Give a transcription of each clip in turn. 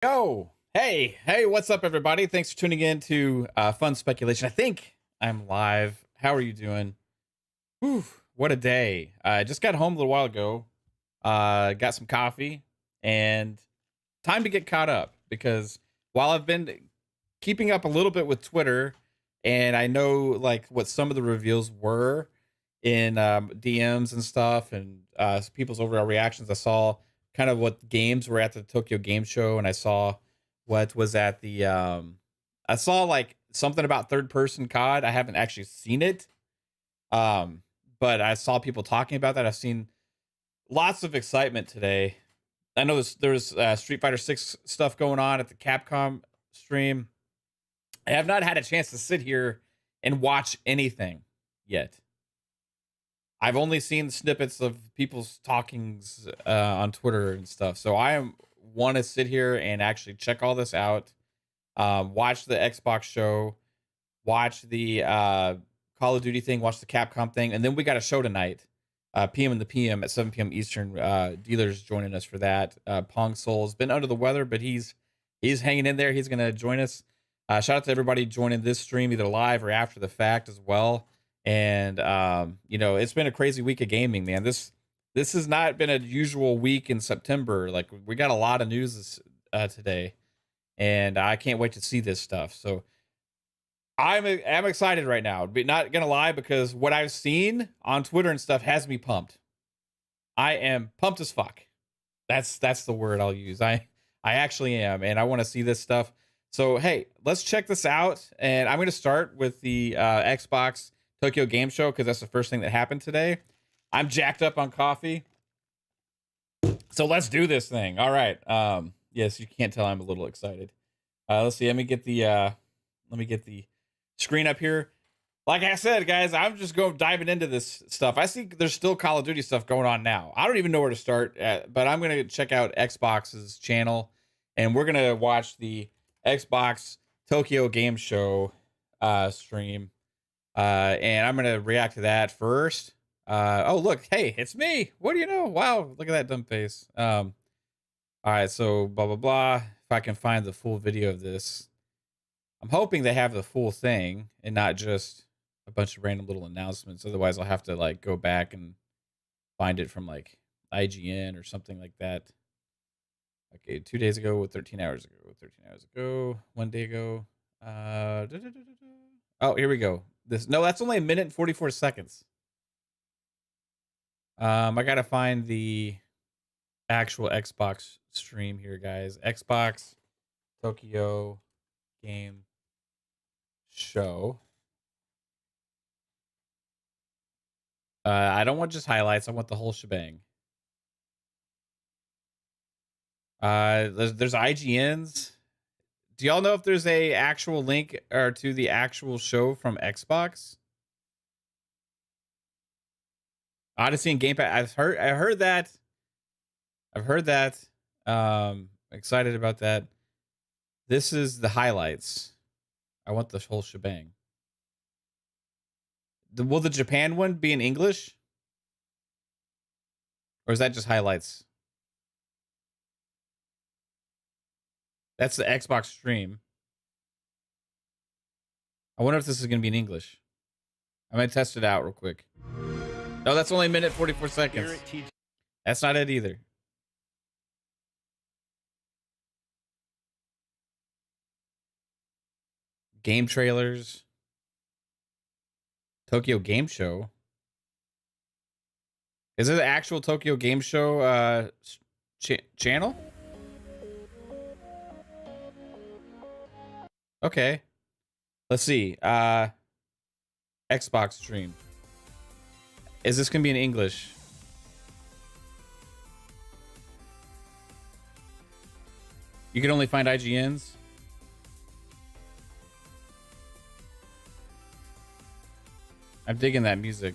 Yo, hey, what's up, everybody? Thanks for tuning in to Fun Speculation. I think I'm live. How are you doing? Whew, what a day. I just got home a little while ago, got some coffee, and time to get caught up because while I've been keeping up a little bit with Twitter, and I know like what some of the reveals were in DMs and stuff, and people's overall reactions, I saw kind of what games were at the Tokyo Game Show, and I saw what was at the I saw like something about third person COD. I haven't actually seen it, but I saw people talking about that. I've seen lots of excitement today. I know there's Street Fighter 6 stuff going on at the Capcom stream. I have not had a chance to sit here and watch anything yet. I've only seen snippets of people's talkings on Twitter and stuff. So I want to sit here and actually check all this out. Watch the Xbox show, watch the Call of Duty thing, watch the Capcom thing, and then we got a show tonight, PM in the PM at 7 p.m. Eastern. Dealer's joining us for that. Pong Soul's been under the weather, but he's hanging in there. He's gonna join us. Shout out to everybody joining this stream, either live or after the fact as well. And you know, it's been a crazy week of gaming, man. This has not been a usual week in September. Like, we got a lot of news today, and I can't wait to see this stuff. So I'm excited right now. But not gonna lie, because what I've seen on Twitter and stuff has me pumped. I am pumped as fuck. That's the word I'll use. I actually am, and I want to see this stuff. So hey, let's check this out. And I'm gonna start with the Xbox Tokyo Game Show, because that's the first thing that happened today. I'm jacked up on coffee, so let's do this thing. All right. Yes, you can't tell I'm a little excited. Let's see. Let me get the screen up here. Like I said, guys, I'm just diving into this stuff. I see there's still Call of Duty stuff going on now. I don't even know where to start at, but I'm gonna check out Xbox's channel, and we're gonna watch the Xbox Tokyo Game Show stream. And I'm gonna react to that first. Oh look, hey, it's me. What do you know? Wow, look at that dumb face. All right, so blah blah blah. If I can find the full video of this, I'm hoping they have the full thing and not just a bunch of random little announcements. Otherwise, I'll have to like go back and find it from like IGN or something like that. Okay, 2 days ago, 13 hours ago, 1 day ago. Oh, here we go. No, that's only 1 minute and 44 seconds. I gotta find the actual Xbox stream here, guys. Xbox Tokyo Game Show. I don't want just highlights. I want the whole shebang. There's IGNs. Do y'all know if there's a actual link or to the actual show from Xbox? Odyssey and Game Pass. I heard that. Excited about that. This is the highlights. I want the whole shebang. Will the Japan one be in English? Or is that just highlights? That's the Xbox stream. I wonder if this is going to be in English. I'm going to test it out real quick. No, that's only 1 minute 44 seconds. That's not it either. Game trailers. Tokyo Game Show. Is it the actual Tokyo Game Show channel? Okay. Let's see. Xbox stream. Is this gonna be in English? You can only find IGNs. I'm digging that music.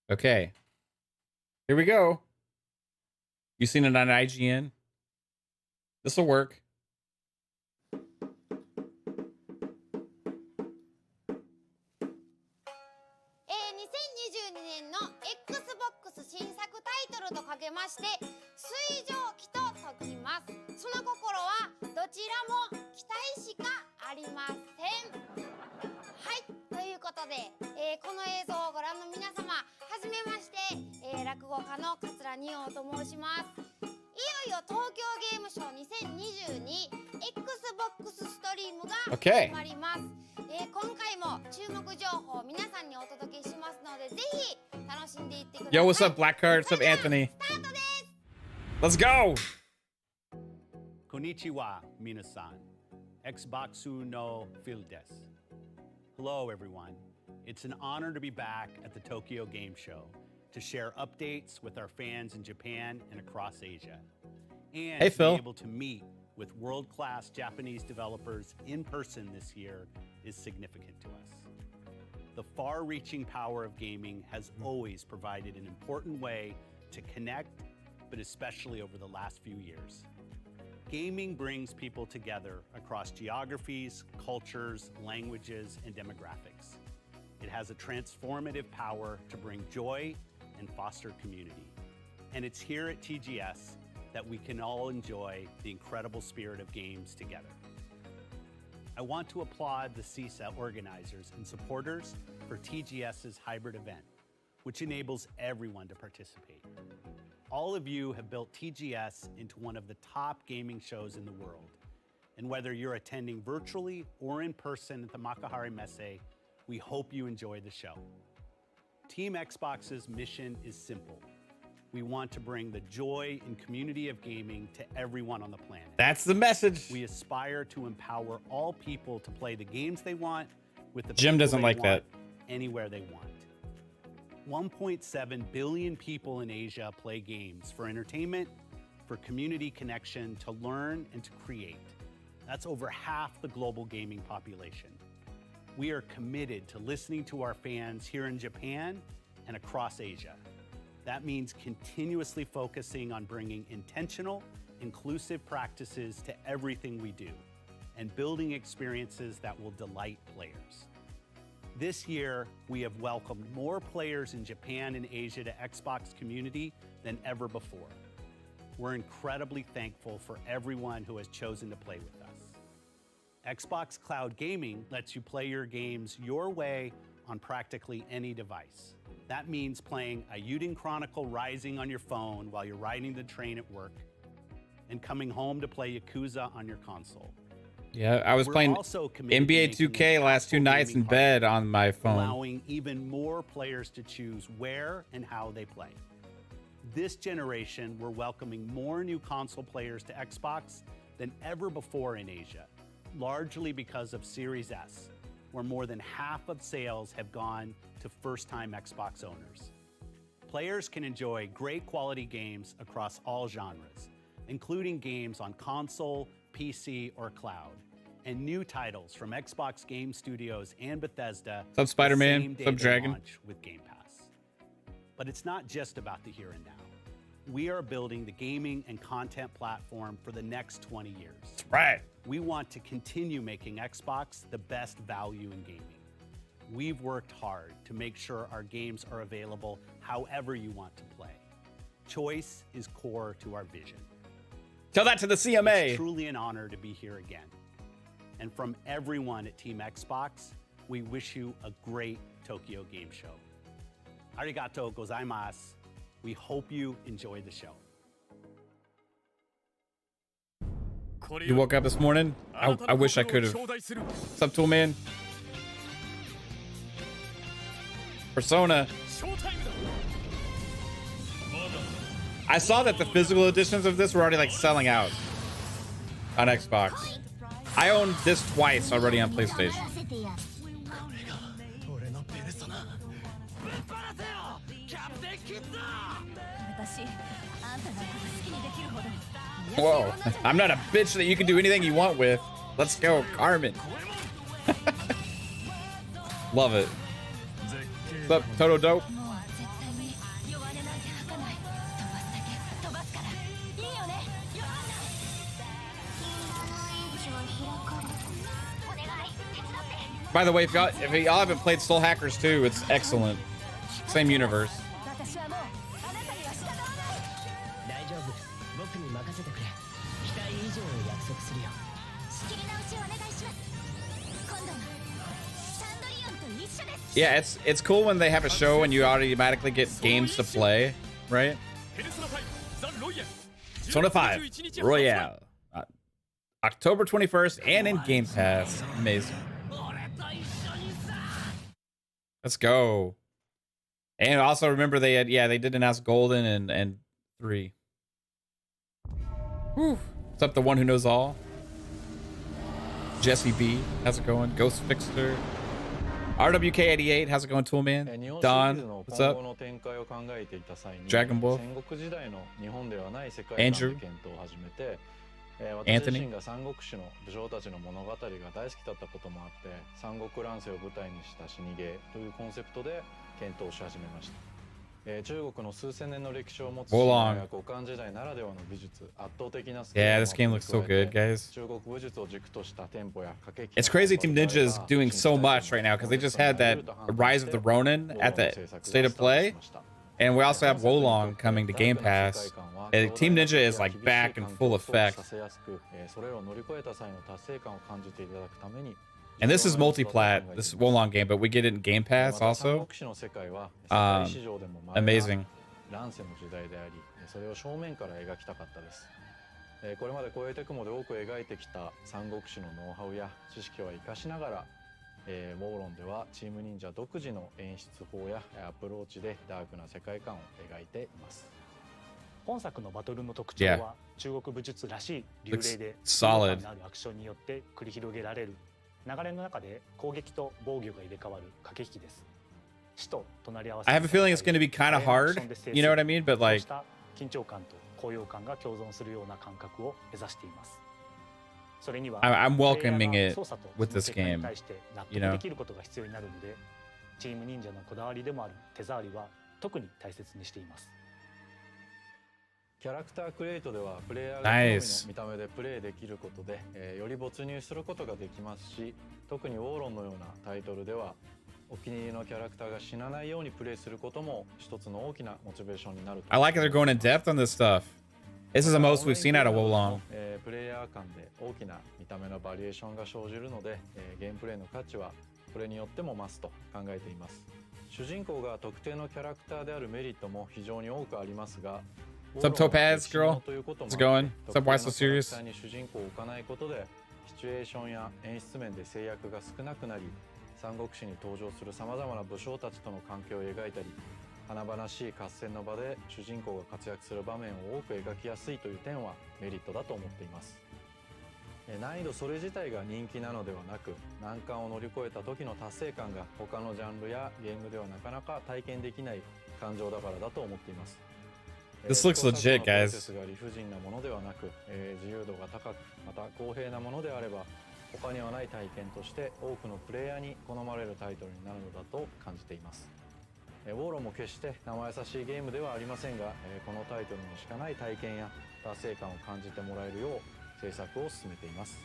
Okay. Here we go. You seen it on IGN? This will work. 2022年の Xbox 新作タイトルとかけけまして水蒸気と解きます。その心はどちらも期待しかありません。はい、ということで、この映像をご覧の皆様、はじめまして、落語家の桂二葉と申します。いよいよ東京ゲームショー2022 Xbox ストリームが始まります。今回も注目情報を皆さんにお届けしますので、ぜひ楽しんでいってください。 Yo, what's up, Black Card? What's up, Anthony? スタートです。 Let's go! Konnichiwa, minasan. TheDustyUno Vleed Deelv. Hello, everyone. It's an honor to be back at the Tokyo Game Show to share updates with our fans in Japan and across Asia. And hey, to Phil. be able to meet with world-class Japanese developers in person this year is significant to us. The far-reaching power of gaming has always provided an important way to connect, but especially over the last few years. Gaming brings people together across geographies, cultures, languages, and demographics. It has a transformative power to bring joy and foster community. And it's here at TGS that we can all enjoy the incredible spirit of games together. I want to applaud the CSA organizers and supporters for TGS's hybrid event, which enables everyone to participate. All of you have built TGS into one of the top gaming shows in the world. And whether you're attending virtually or in person at the Makuhari Messe, we hope you enjoy the show. Team Xbox's mission is simple. We want to bring the joy and community of gaming to everyone on the planet. That's the message. We aspire to empower all people to play the games they want with the Jim doesn't like that. Anywhere they want. 1.7 billion people in Asia play games for entertainment, for community connection, to learn and to create. That's over half the global gaming population. We are committed to listening to our fans here in Japan and across Asia. That means continuously focusing on bringing intentional, inclusive practices to everything we do and building experiences that will delight players. This year, we have welcomed more players in Japan and Asia to Xbox community than ever before. We're incredibly thankful for everyone who has chosen to play with us. Xbox Cloud Gaming lets you play your games your way on practically any device. That means playing a Eiyuden Chronicle Rising on your phone while you're riding the train at work, and coming home to play Yakuza on your console. Yeah, I was playing NBA 2K last 2 nights in bed on my phone. Allowing even more players to choose where and how they play. This generation, we're welcoming more new console players to Xbox than ever before in Asia, largely because of Series S, where more than half of sales have gone to first-time Xbox owners. Players can enjoy great quality games across all genres, including games on console, PC, or cloud, and new titles from Xbox Game Studios and Bethesda. Some Spider-Man, some Dragon. With Game Pass. But it's not just about the here and now. We are building the gaming and content platform for the next 20 years. That's right. We want to continue making Xbox the best value in gaming. We've worked hard to make sure our games are available however you want to play. Choice is core to our vision. Tell that to the CMA. It's truly an honor to be here again. And from everyone at Team Xbox, we wish you a great Tokyo Game Show. Arigatou gozaimasu. We hope you enjoy the show. You woke up this morning? I wish I could have. What's up, Toolman? Persona. I saw that the physical editions of this were already like selling out on Xbox. I owned this twice already on PlayStation. Whoa, I'm not a bitch that you can do anything you want with. Let's go, Carmen. Love it. What's up, Toto Dope? By the way, if y'all haven't played Soul Hackers 2, it's excellent. Same universe. Yeah, it's cool when they have a show and you automatically get games to play, right? Persona 5 Royale, October 21st, and in Game Pass. Amazing. Let's go. And also remember they did announce Golden and 3. Whew. What's up, the one who knows all? Jesse B, how's it going? Ghost Fixer. RWK88, how's it going, Toolman? Don, what's up? Dragon Wolf. Andrew. Anthony. 三国志の武将たちの物語が大好きだったこともあって、三国乱世を舞台にした死にゲーというコンセプトで検討し始めました。中国の数千年の歴史を持つ五漢時代ならではの美術、圧倒的なスケール。Yeah, this game looks so good, guys. 中国武術を軸としたテンポや駆け引き。It's crazy Team Ninja is doing so much right now because they just had that Rise of the Ronin at the State of Play. And we also have Wolong coming to Game Pass. And Team Ninja is like back in full effect. And this is multi-plat, this is Wolong game, but we get it in Game Pass also. Amazing. これまでこういうテクモで多く描いてきた三国志のノウハウや知識は生かしながら、ウォーロンではチーム忍者独自の演出法やアプローチでダークな世界観を描いています。本作のバトルの特徴は中国武術らしい流麗でsolidなるアクションによって繰り広げられる流れの中で攻撃と防御が入れ替わる駆け引きです。死と隣り合わせ I have a feeling it's going to be kind of hard, you know what I mean? But like, 緊張感と高揚感が共存するような感覚を目指しています。それには I'm welcoming it with this game, you know. できることが必要になるので、チーム忍者のこだわりでもある手触りは特に大切にしています。キャラクタークリエイトではプレイヤーが好みの見た目でプレイできることで、より没入することができますし、特にウォーロンのようなタイトルではお気に入りのキャラクターが死なないようにプレイすることも一つの大きなモチベーションになると。 I like that they're going in depth on this stuff. This is the most we've seen out of Wolong. プレイヤー間で大きな見た目のバリエーションが生じるので、ゲームプレイの価値はこれによっても増すと考えています。主人公が特定のキャラクターであるメリットも非常に多くありますが、 What's up, Topaz girl? How's it going? What's up, why so serious? 主人公を置かないことでシチュエーションや演出面で制約が少なくなり、三国志に登場するさまざまな武将たちとの関係を描いたり、華々しい合戦の場で主人公が活躍する場面を多く描きやすいという点はメリットだと思っています。難易度それ自体が人気なのではなく、難関を乗り越えた時の達成感が他のジャンルやゲームではなかなか体験できない感情だからだと思っています。 This looks legit, guys. 理不尽なものではなく、自由度が高く、また公平なものであれば他にはない体験として多くのプレイヤーに好まれるタイトルになるのだと感じています。ウォーロンも決して生優しいゲームではありませんが、このタイトルにしかない体験や達成感を感じてもらえるよう制作を進めています。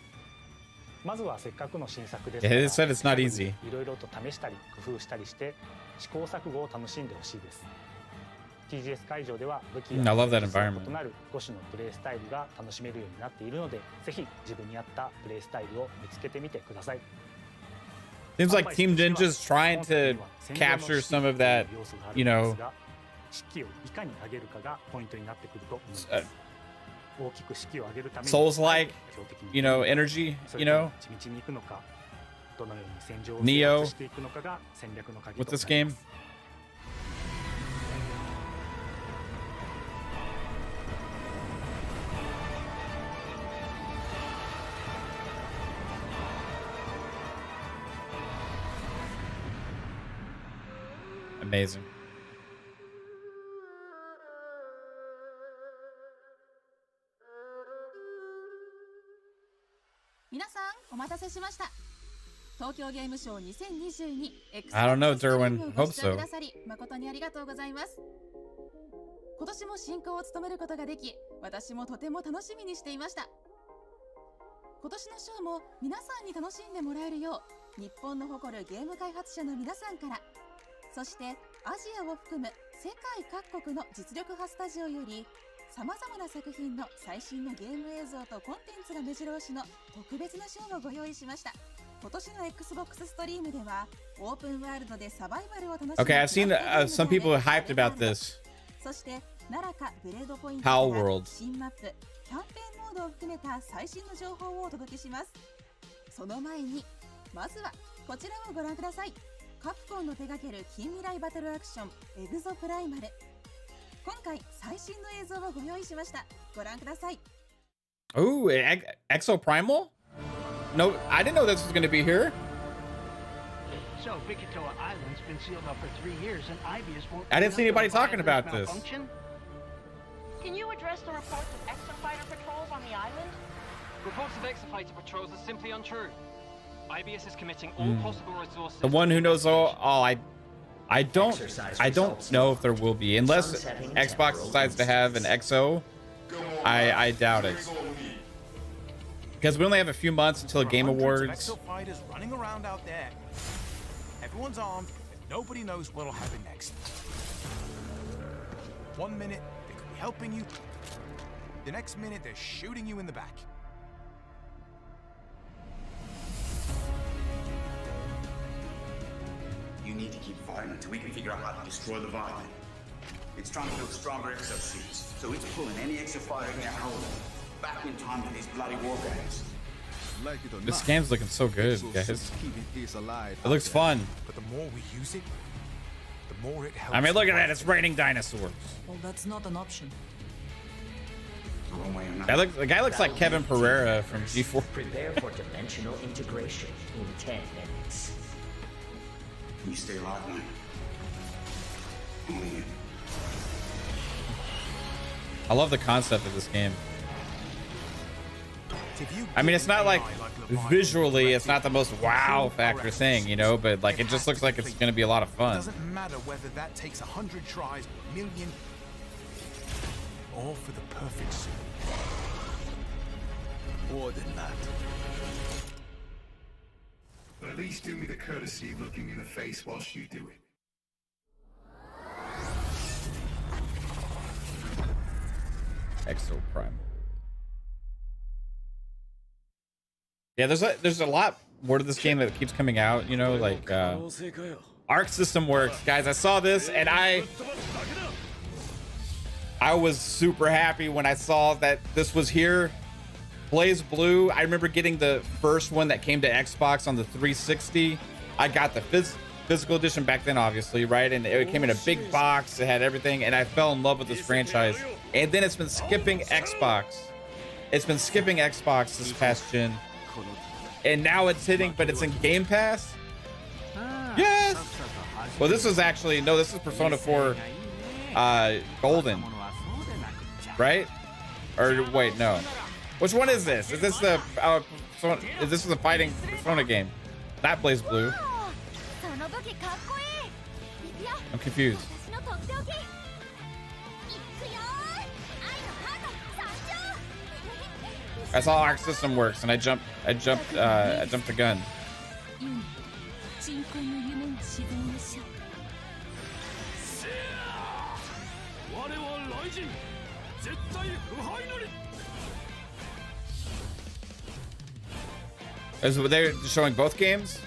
まずはせっかくの新作です Yeah, they said it's not easy. いろいろと試したり工夫したりして試行錯誤を楽しんでほしいです。 TGS 会場では武器や異なる5種のプレイスタイルが楽しめるようになっているので、ぜひ自分に合ったプレイスタイルを見つけてみてください。 Seems like Team Ninja's trying to capture some of that, you know, 士気をいかに上げるかがポイントになってくると思います。大きく士気を上げるために Souls-like, you know, energy, you know, 地道に行くのか、どのように戦場を Neo していくのかが戦略の鍵 with と this なりま game. す。 Amazing. 皆さんお待たせしました。東京ゲームショー2022 I don't know, Xbox Derwin. ご Hope 視聴 so. くださり誠にありがとうございます。今年も進行を務めることができ、私もとても楽しみにしていました。今年のショーも皆さんに楽しんでもらえるよう、日本の誇るゲーム開発者の皆さんから、そしてアジアを含む世界各国の実力派スタジオよりさまざまな作品の最新のゲーム映像とコンテンツが目白押しの特別なショーをご用意しました。今年の Xbox ストリームではオープンワールドでサバイバルを楽しむ Okay, I've seen some people hyped about this. そして奈良かブレードポイント Howl から World 新マップ、キャンペーンモードを含めた最新の情報をお届けします。その前にまずはこちらをご覧ください。カプコンの手掛ける近未来バトルアクションエグゾプライマル。今回最新の映像をご用意しました。ご覧ください。 Ooh, Exo Primal? No, I didn't know this was going to be here. So, Bikitoa Island's been sealed up for 3 years, and Ibius won't... I didn't see anybody talking about this. Can you address the reports of exofighter patrols on the island? Reports of exofighter patrols are simply untrue. IBS is committing all possible resources. The one who knows all. I don't know if there will be, unless Xbox decides to have an XO. I doubt it, because we only have a few months until Game Awards. Exo fighters running around out there. Everyone's armed, and nobody knows what'll happen next. 1 minute they could be helping you, the next minute they're shooting you in the back. You need to keep fighting until we can figure out how to destroy the Violin. It's trying to build stronger exosuits, so it's pulling any exofighter it can hold back in time for these bloody war games. This game's looking so good, guys. It looks fun. But the more we use it, the more it helps. I mean, look at that. It's raining dinosaurs. Well, that's not an option. The guy looks like Kevin Pereira from G4. Prepare for dimensional integration in 10 minutes. You stay alive, man. Only you. I love the concept of this game. I mean, it's not like visually, it's not the most wow factor thing, you know, but like it just looks like it's going to be a lot of fun. It doesn't matter whether that takes 100 tries, or 1 million, all for the perfect suit. More than that. But at least do me the courtesy of looking me in the face whilst you do it. Exo Prime. Yeah, there's a lot more to this game that keeps coming out, you know, like Arc System Works. Guys, I saw this and I was super happy when I saw that this was here. Blaze Blue, I remember getting the first one that came to Xbox on the 360. I got the physical edition back then, obviously, right? And it came in a big box. It had everything, and I fell in love with this franchise. And then it's been skipping Xbox. It's been skipping Xbox this past gen. And now it's hitting, but it's in Game Pass. Yes! Well, this is actually, no, this is Persona 4 Golden, right? Or wait, no. Which one is this? Is this the is this the fighting Persona game? Not Blaze Blue. I'm confused. I saw Arc System Works and I jumped the gun. They're showing both games?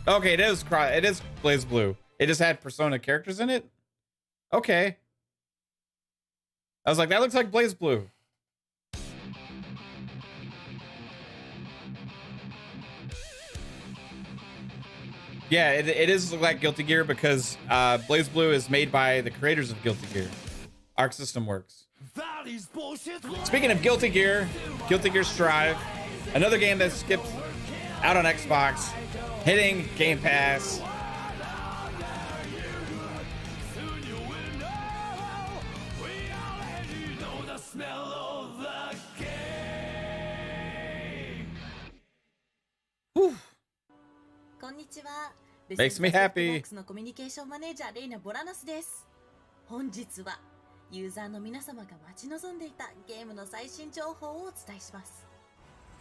Okay, it is Blaze Blue. It just had Persona characters in it? Okay. I was like, that looks like Blaze Blue. Yeah, it is like Guilty Gear because Blaze Blue is made by the creators of Guilty Gear. Arc System Works. Speaking of Guilty Gear Strive, another game that skipped out on Xbox, hitting Game Pass. Whew. Makes me happy. のコミュニケーションマネージャーレイナ・ボラナスです。本日はユーザーの皆様が待ち望んでいたゲームの最新情報をお伝えします。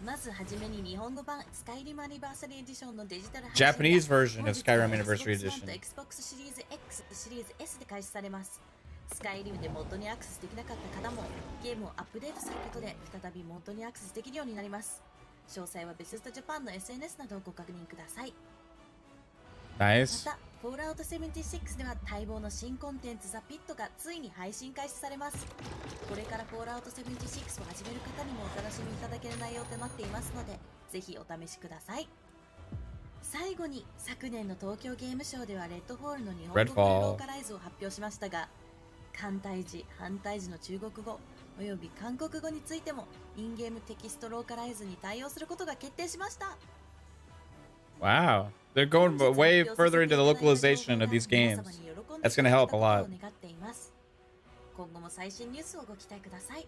まずはじめに日本語版スカイリムアニバーサリーエディションのデジタル配信 Japanese version of Skyrim Anniversary Xbox Edition. One と Xbox シリーズ X、シリーズ S で開始されます。スカイリムでモッドにアクセスできなかった方もゲームをアップデートすることで再びモッドにアクセスできるようになります。詳細はベセスタジャパンの SNS などをご確認ください。Nice. また、フォールアウト76では待望の新コンテンツザ・ピットがついに配信開始されます。これからフォールアウト76を始める方にもお楽しみいただける内容となっていますので、ぜひお試しください。最後に、昨年の東京ゲームショウではレッドホールの日本語版ローカライズを発表しましたが、簡体字、反対字の中国語および韓国語についてもインゲームテキストローカライズに対応することが決定しました。Wow. They're going way further into the localization of these games. That's going to help a lot. 今後も最新ニュースをご期待ください。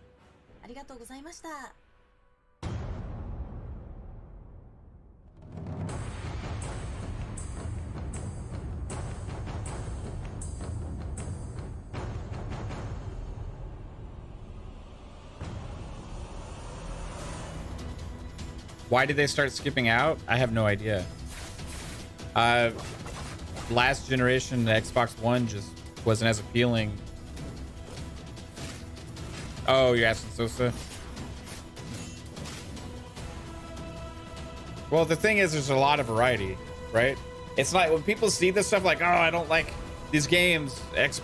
ありがとうございました。Why did they start skipping out? I have no idea. Last generation Xbox One just wasn't as appealing. Oh, you're asking Sosa? Well, the thing is, there's a lot of variety, right? It's like when people see this stuff like, oh, I don't like these games. This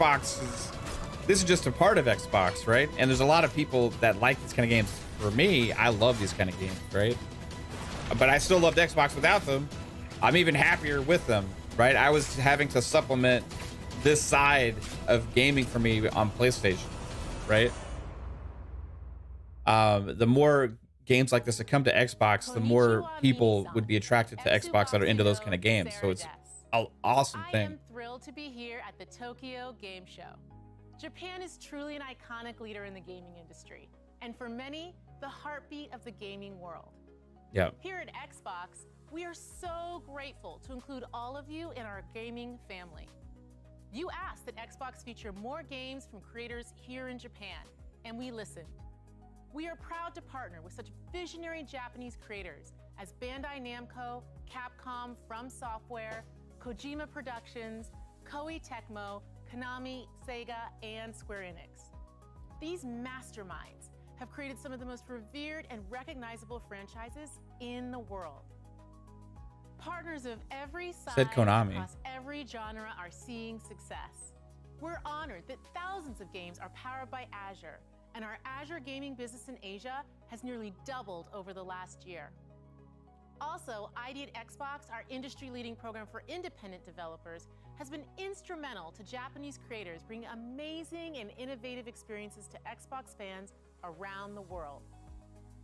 is just a part of Xbox, right? And there's a lot of people that like these kind of games. For me, I love these kind of games, right? But I still loved Xbox without them. I'm even happier with them, right? I was having to supplement this side of gaming for me on PlayStation, right? The more games like this that come to Xbox, the more people would be attracted to Xbox that are into those kind of games. So it's an awesome thing. I am thrilled to be here at the Tokyo Game Show. Japan is truly an iconic leader in the gaming industry, and for many, the heartbeat of the gaming world. Yeah. Here at Xbox, we are so grateful to include all of you in our gaming family. You asked that Xbox feature more games from creators here in Japan, and we listened. We are proud to partner with such visionary Japanese creators as Bandai Namco, Capcom, From Software, Kojima Productions, Koei Tecmo, Konami, Sega, and Square Enix. These masterminds have created some of the most revered and recognizable franchises in the world. Partners of every size across every genre are seeing success. We're honored that thousands of games are powered by Azure, and our Azure gaming business in Asia has nearly doubled over the last year. Also, ID at Xbox, our industry-leading program for independent developers, has been instrumental to Japanese creators bringing amazing and innovative experiences to Xbox fans around the world.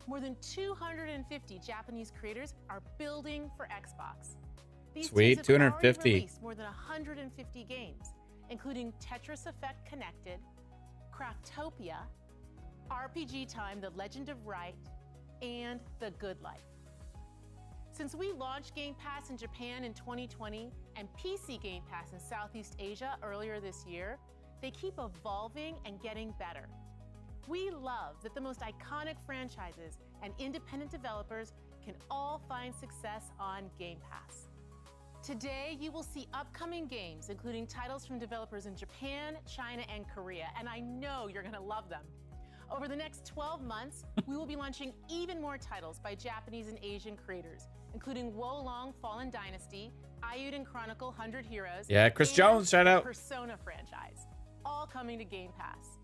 More than 250 Japanese creators are building for Xbox. These Sweet, teams have 250. already released more than 150 games, including Tetris Effect Connected, Craftopia, RPG Time: The Legend of Wright, and The Good Life. Since we launched Game Pass in Japan in 2020 and PC Game Pass in Southeast Asia earlier this year, they keep evolving and getting better. We love that the most iconic franchises and independent developers can all find success on Game Pass. Today, you will see upcoming games, including titles from developers in Japan, China, and Korea, and I know you're gonna love them. Over the next 12 months, we will be launching even more titles by Japanese and Asian creators, including Wolong Fallen Dynasty, Ayuden Chronicle 100 Heroes, Yeah, Chris and Jones, shout out. the Persona franchise, all coming to Game Pass.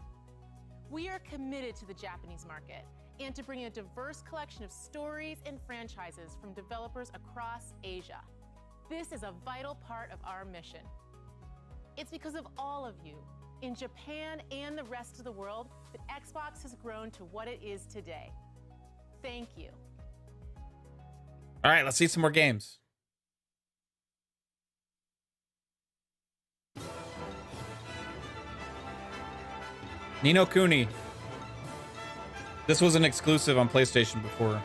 We are committed to the Japanese market and to bringing a diverse collection of stories and franchises from developers across Asia. This is a vital part of our mission. It's because of all of you in Japan and the rest of the world that Xbox has grown to what it is today. Thank you. All right, let's see some more games. Ni no Kuni. This was an exclusive on PlayStation before.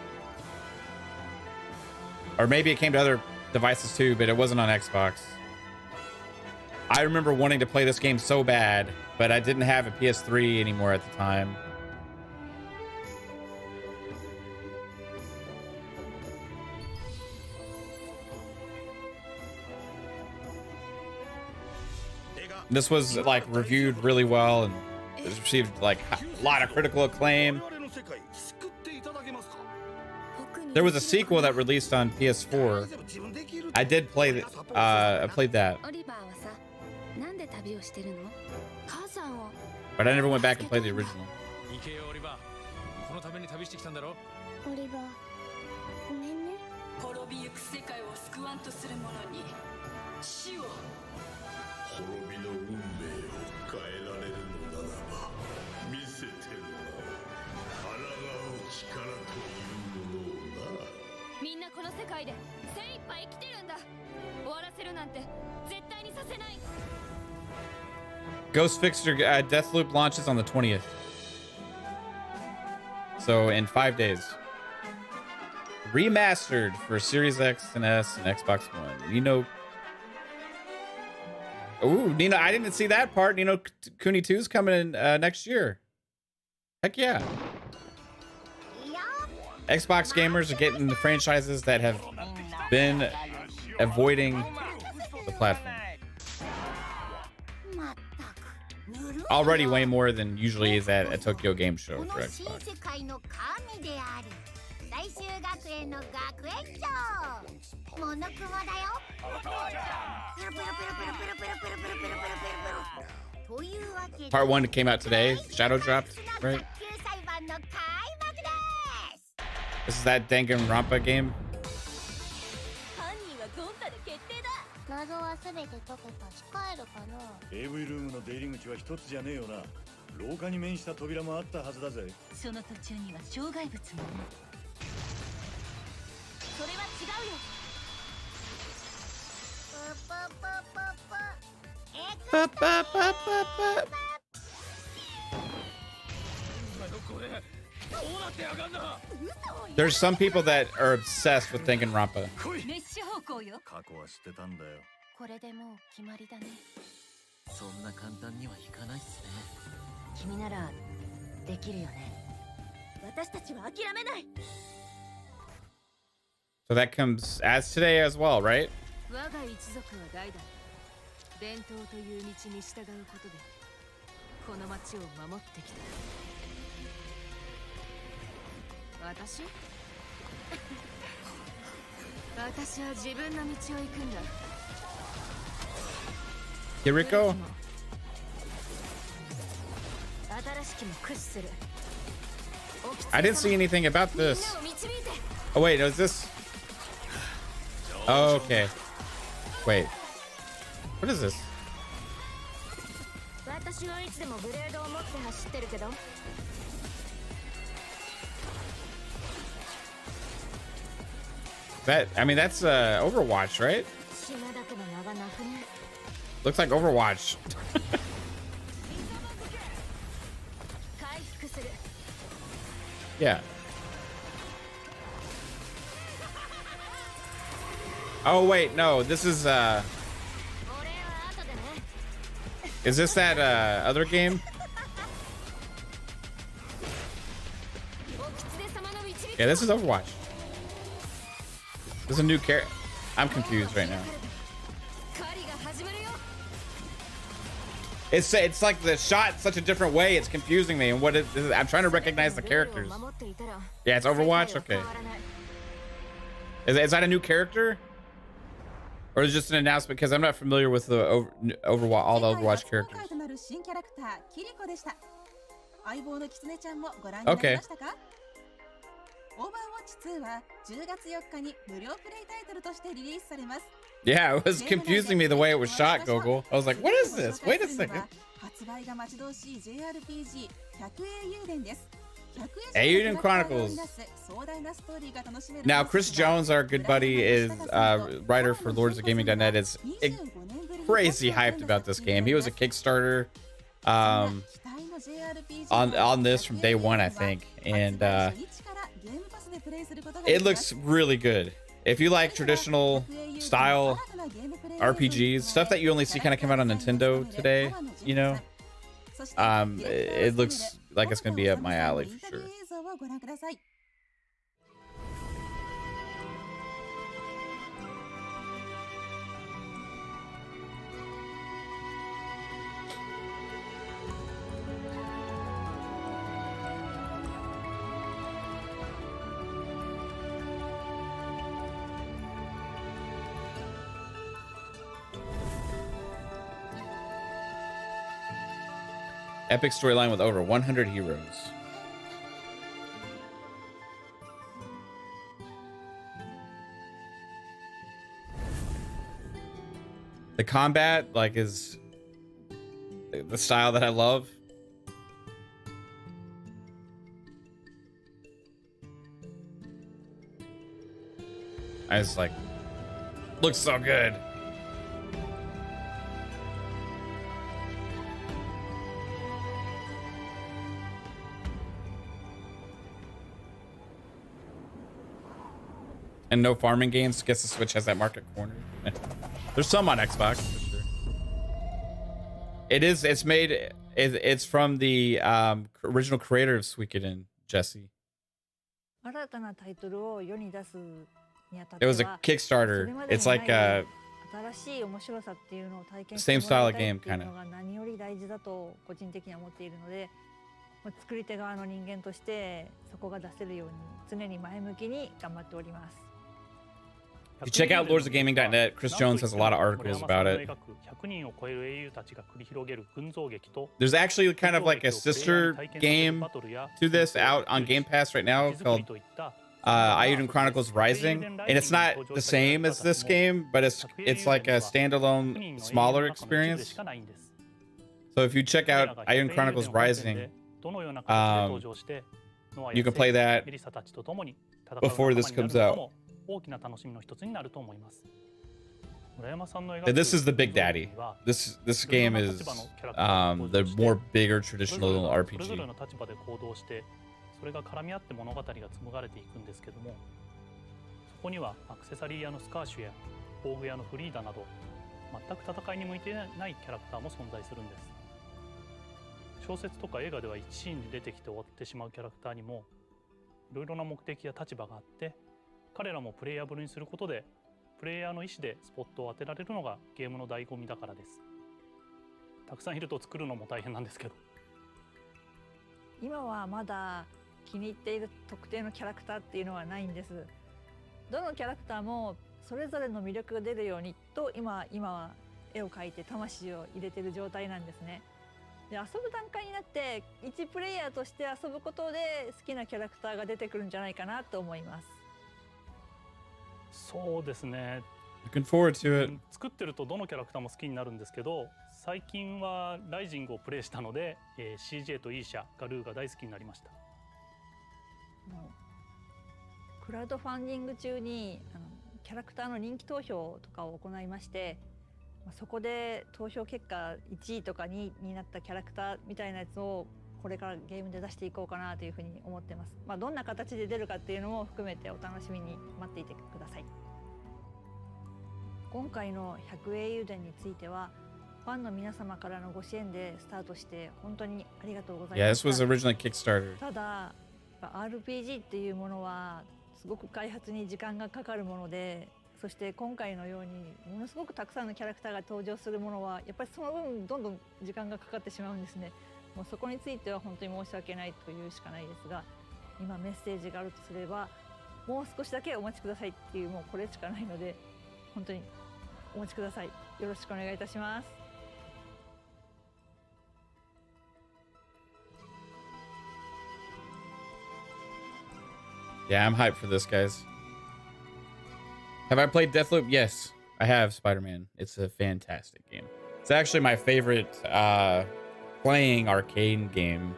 Or maybe it came to other devices too, but it wasn't on Xbox. I remember wanting to play this game so bad, but I didn't have a PS3 anymore at the time. This was like reviewed really well and it received like a lot of critical acclaim. There was a sequel that released on PS4. I did play I played that. But I never went back and played the original. オリバー、ごめんね。滅びゆく世界を救わんとする者に死を。滅びの運命を変えられるのならば見せてもらおう。抗う力というものをな。みんなこの世界で精一杯生きてるんだ。終わらせるなんて絶対にさせない。 Ghost Fixer Deathloop launches on the 20th. So in 5 days. Remastered for Series X and S and Xbox One. Nino. Ooh, Nino, I didn't see that part. Nino Kuni 2's coming in next year. Heck yeah. Xbox gamers are getting the franchises that have been avoiding the platform. Already way more than usually is at a Tokyo Game Show for Xbox. というわけで Part 1 came out today. Shadow dropped, right? 裁判の開幕です This is that Danganronpa game. 犯人はゴンタで決定だ謎は全て解けたし帰るかな AV ルームの出入り口は一つじゃねえよな廊下に面した扉もあったはずだぜその途中には障害物もそれは違うよBa, ba, ba, ba, ba. There's some people that are obsessed with Danganronpa. 過去は知ってたんだよこれでもう決まりだねそんな簡単にはいかないっすね君ならできるよね私たちは諦めない So that comes as today as well, right? 我が一族は代々伝統という道に従うことでこの町を守ってきた私私は自分の道を行くんだ Kiriko? 新しきも駆使する I didn't see anything about this. Oh wait, is this? Oh, okay. Wait. What is this? 私はいつでもブレードを持って走ってるけど That, I mean, that's Overwatch, right? Looks like Overwatch. Yeah. Oh wait, no, this is this that other game? Yeah, this is Overwatch. There's a new character. I'm confused right now. It's like the shot such a different way. It's confusing me. And what is I'm trying to recognize the characters. Yeah, it's Overwatch. Okay. Is that a new character? Or is it just an announcement? Because I'm not familiar with the Overwatch, all the Overwatch characters. Okay. Yeah, it was confusing me the way it was shot, Gogol. I was like, what is this? Wait a second. Eiyuden Chronicles. Now, Chris Jones, our good buddy, is writer for LordsOfGaming.net, is crazy hyped about this game. He was a Kickstarter on this from day one, I think. And it looks really good. If you like traditional style RPGs, stuff that you only see kind of come out on Nintendo today, you know, it looks like it's going to be up my alley for sure. Epic storyline with over 100 heroes. The combat, like, is the style that I love. I just like, looks so good. And no farming games. Guess the Switch has that market corner. There's some on Xbox for sure. It's made. It's from the original creator of Suikoden, Jesse. It was a Kickstarter. It's like a same style of game, kind of. 作り手側の人間としてそこが出せるように常に前向きに頑張っております。 You check out lordsofgaming.net. Chris Jones has a lot of articles about it. There's actually kind of like a sister game to this out on Game Pass right now called Eiyuden Chronicles Rising, and it's not the same as this game, but it's like a standalone, smaller experience. So if you check out Eiyuden Chronicles Rising, you can play that before this comes out. And this is the big daddy. This game is the more bigger traditional RPG. それが絡み合って物語が紡がれていくんですけども、そこにはアクセサリー屋のスカーシュや工具屋のフリーダなど全く戦いに向いてないキャラクターも存在するんです。小説とか映画では一シーンで出てきて終わってしまうキャラクターにもいろいろな目的や立場があって、彼らもプレイヤブルにすることでプレイヤーの意思でスポットを当てられるのがゲームの醍醐味だからです。たくさんいると作るのも大変なんですけど、今はまだ気に入っている特定のキャラクターっていうのはないんです。どのキャラクターもそれぞれの魅力が出るようにと今は絵を描いて魂を入れている状態なんですね。で、遊ぶ段階になって一プレイヤーとして遊ぶことで好きなキャラクターが出てくるんじゃないかなと思います。そうですね。Looking forward to it. 作ってるとどのキャラクターも好きになるんですけど、最近はライジングをプレイしたので、CJ とイーシャ、ガルーが大好きになりました。クラウドファンディング中にキャラクターの人気投票とかを行いまして、そこで投票結果1位とか2位になったキャラクターみたいなやつをこれからゲームで出していこうかなというふうに思ってます。どんな形で出るかっていうのも含めてお楽しみに待っていてください。今回の100英雄伝についてはファンの皆様からのご支援でスタートして本当にありがとうございました。 Yeah, this was originally Kickstarter. ただRPG っていうものはすごく開発に時間がかかるもので、そして今回のようにものすごくたくさんのキャラクターが登場するものはやっぱりその分どんどん時間がかかってしまうんですね。もうそこについては本当に申し訳ないというしかないですが、今メッセージがあるとすればもう少しだけお待ちくださいっていう、もうこれしかないので本当にお待ちください。よろしくお願いいたします。Yeah, I'm hyped for this, guys. Have I played Deathloop? Yes, I have. Spider-Man. It's a fantastic game. It's actually my favorite playing arcade game.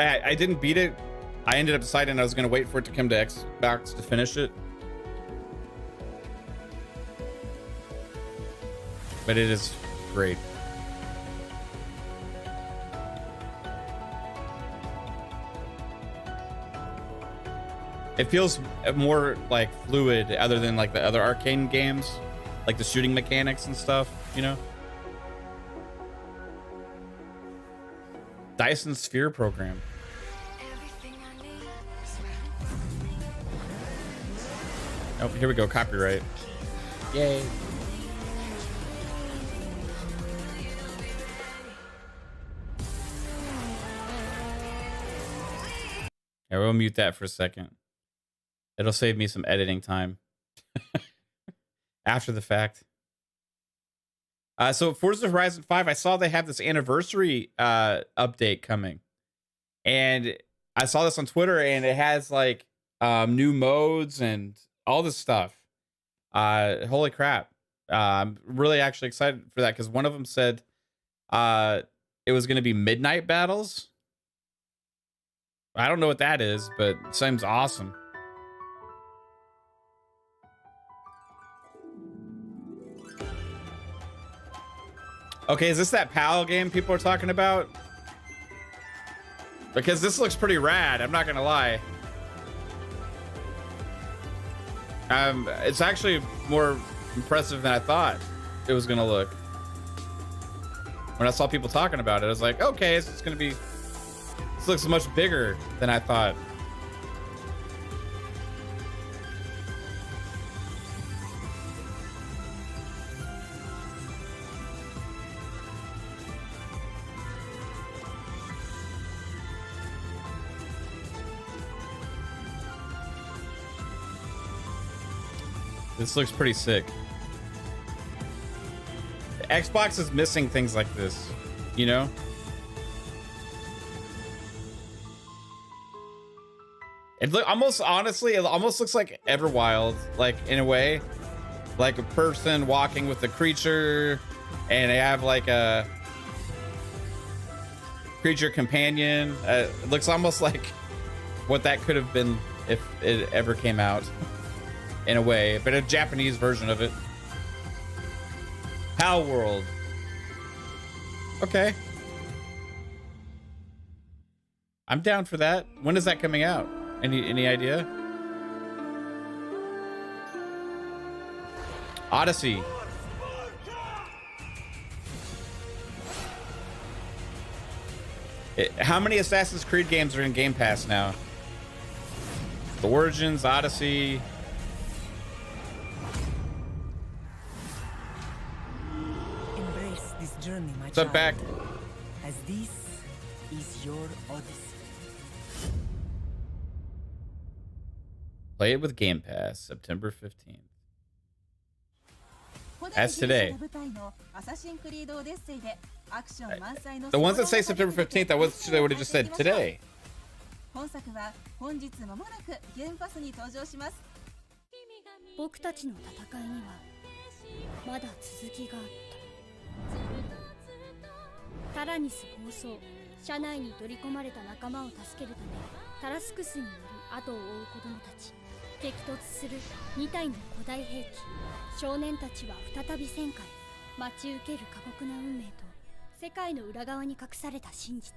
I didn't beat it. I ended up deciding I was going to wait for it to come to Xbox to finish it. But it is great. It feels more like fluid other than like the other arcade games, like the shooting mechanics and stuff, you know? Dyson Sphere program. Oh, here we go. Copyright. Yay. Yeah, we'll mute that for a second. It'll save me some editing time. after the fact. So Forza Horizon 5, I saw they have this anniversary update coming. And I saw this on Twitter, and it has like new modes and all this stuff. Holy crap. I'm really actually excited for that, because one of them said it was going to be midnight battles. I don't know what that is, but it seems awesome. Okay, is this that PAL game people are talking about? Because this looks pretty rad, I'm not gonna lie. It's actually more impressive than I thought it was gonna look. When I saw people talking about it, I was like, okay, it's gonna be, this looks much bigger than I thought. This looks pretty sick. The Xbox is missing things like this, you know? It look almost, honestly, it almost looks like Everwild, like in a way, like a person walking with a creature, and they have like a creature companion. It looks almost like what that could have been if it ever came out. In a way, but a Japanese version of it. Pal World. Okay. I'm down for that. When is that coming out? Any idea? Odyssey. How many Assassin's Creed games are in Game Pass now? The Origins, Odyssey. Journey, my What's up, back? As this is your odyssey. Play it with Game Pass, September 15th. That's today. The ones that say September 15th, I wish they would have just said today. 本作は本日間もなくゲームパスに登場します。僕たちの戦いにはまだ続きがあった。タラニス暴走、車内に取り込まれた仲間を助けるためタラスクスによる後を追う子供たち、激突する2体の古代兵器、少年たちは再び戦火へ待ち受ける過酷な運命と世界の裏側に隠された真実、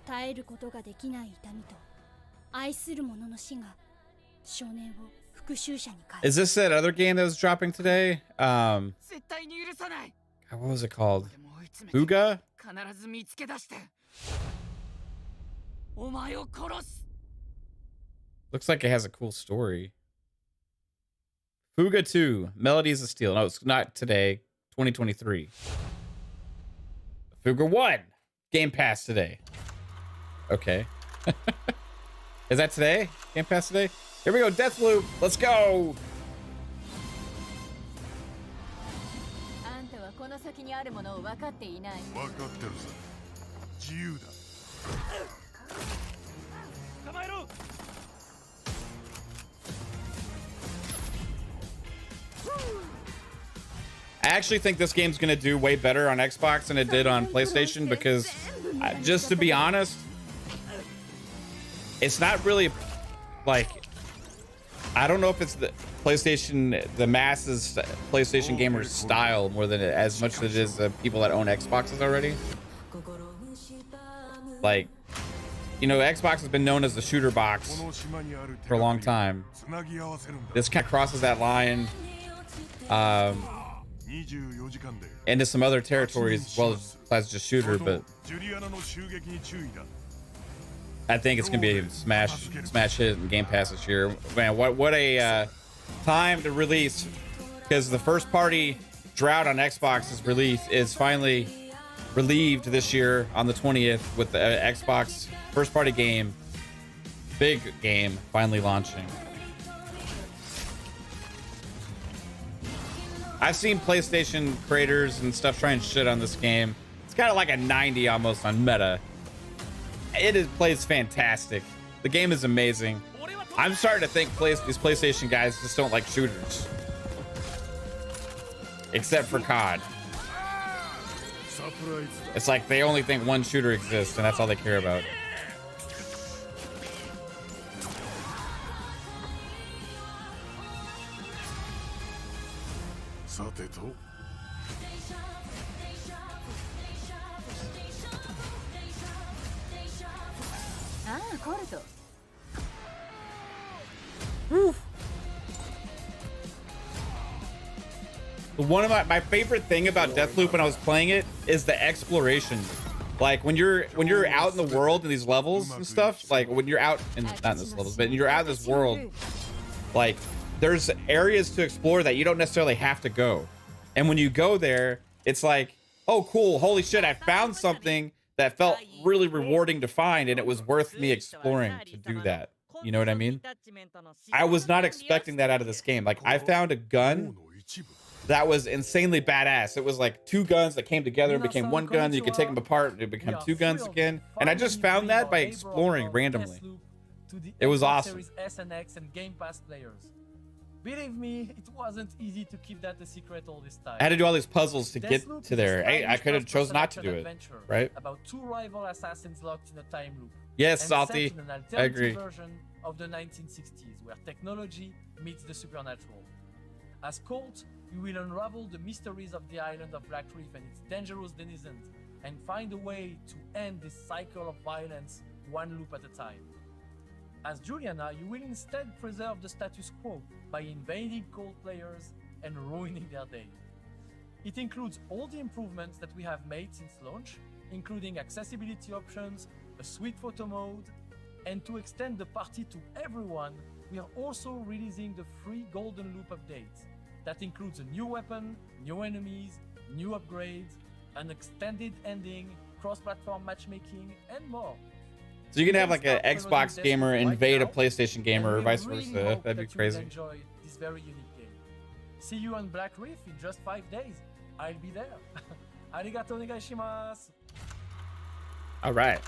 耐えることができない痛みと愛する者の死が少年を復讐者に変える。 Is this that other game that was dropping today? 絶対に許さない。 What was it called? Fuga? 必ず見つけ出してお前を殺す。 Looks like it has a cool story. Fuga 2, Melodies of Steel. No, it's not today. 2023. Fuga 1, Game Pass today. Okay. Is that today? Game Pass today? Here we go, Deathloop. Let's go. あんたはこの先にあるものを分かっていない。分かってるさ。自由だ。捕まえろ。 I actually think this game's gonna do way better on Xbox than it did on PlayStation because, just to be honest, it's not really like, I don't know if it's the PlayStation, the masses PlayStation gamers style more than as much as it is the people that own Xboxes already. Like, you know, Xbox has been known as the shooter box for a long time. This kind of crosses that line into some other territories as well as just shooter, but I think it's gonna be a smash hit in Game Pass this year. Man, what a time to release, because the first party drought on Xbox is finally relieved this year on the 20th with the Xbox first party game, big game, finally launching. I've seen PlayStation creators and stuff try and shit on this game. It's got like a 90 almost on meta. Plays fantastic. The game is amazing. I'm starting to think these PlayStation guys just don't like shooters. Except for COD. It's like they only think one shooter exists and that's all they care about. One of my favorite thing about Deathloop when I was playing it is the exploration. Like when you're out in the world in these levels and stuff, like when you're out in not in this levels, but you're out in this world, like there's areas to explore that you don't necessarily have to go. And when you go there, it's like, oh cool, holy shit, I found something that felt really rewarding to find and it was worth me exploring to do that. You know what I mean? I was not expecting that out of this game. Like I found a gun that was insanely badass. It was like two guns that came together and became one gun. You could take them apart and it became two guns again. And I just found that by exploring randomly. It was awesome. SNX and Game Pass players. Believe me, it wasn't easy to keep that a secret all this time. I had to do all these puzzles to get to there. Hey, I could have chose not to do it, right? About two rival assassins locked in a time loop. Yes, Salty. I agree. Version of the 1960s, where technology meets the supernatural. As Colt, you will unravel the mysteries of the island of Black Reef and its dangerous denizens, and find a way to end this cycle of violence one loop at a time. As Juliana, you will instead preserve the status quo by invading Cold players and ruining their day. It includes all the improvements that we have made since launch, including accessibility options, a sweet photo mode, and to extend the party to everyone, we are also releasing the free Golden Loop update. That includes a new weapon, new enemies, new upgrades, an extended ending, cross-platform matchmaking, and more. So you can have like an Xbox gamer invade a PlayStation gamer or vice versa. That'd be crazy. Enjoy this very unique game. See you on Black Reef in just 5 days. I'll be there. Arigato onegaishimasu. All right.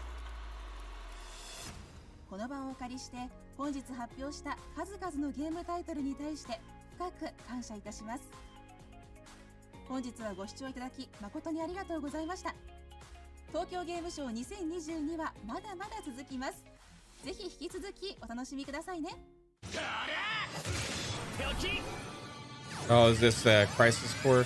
この場をお借りして本日発表した数々のゲームタイトルに対して深く感謝いたします。本日はご視聴いただき誠にありがとうございました。東京ゲームショウ2022はまだまだ続きます。ぜひ引き続きお楽しみくださいね。Oh, is this Crisis Core?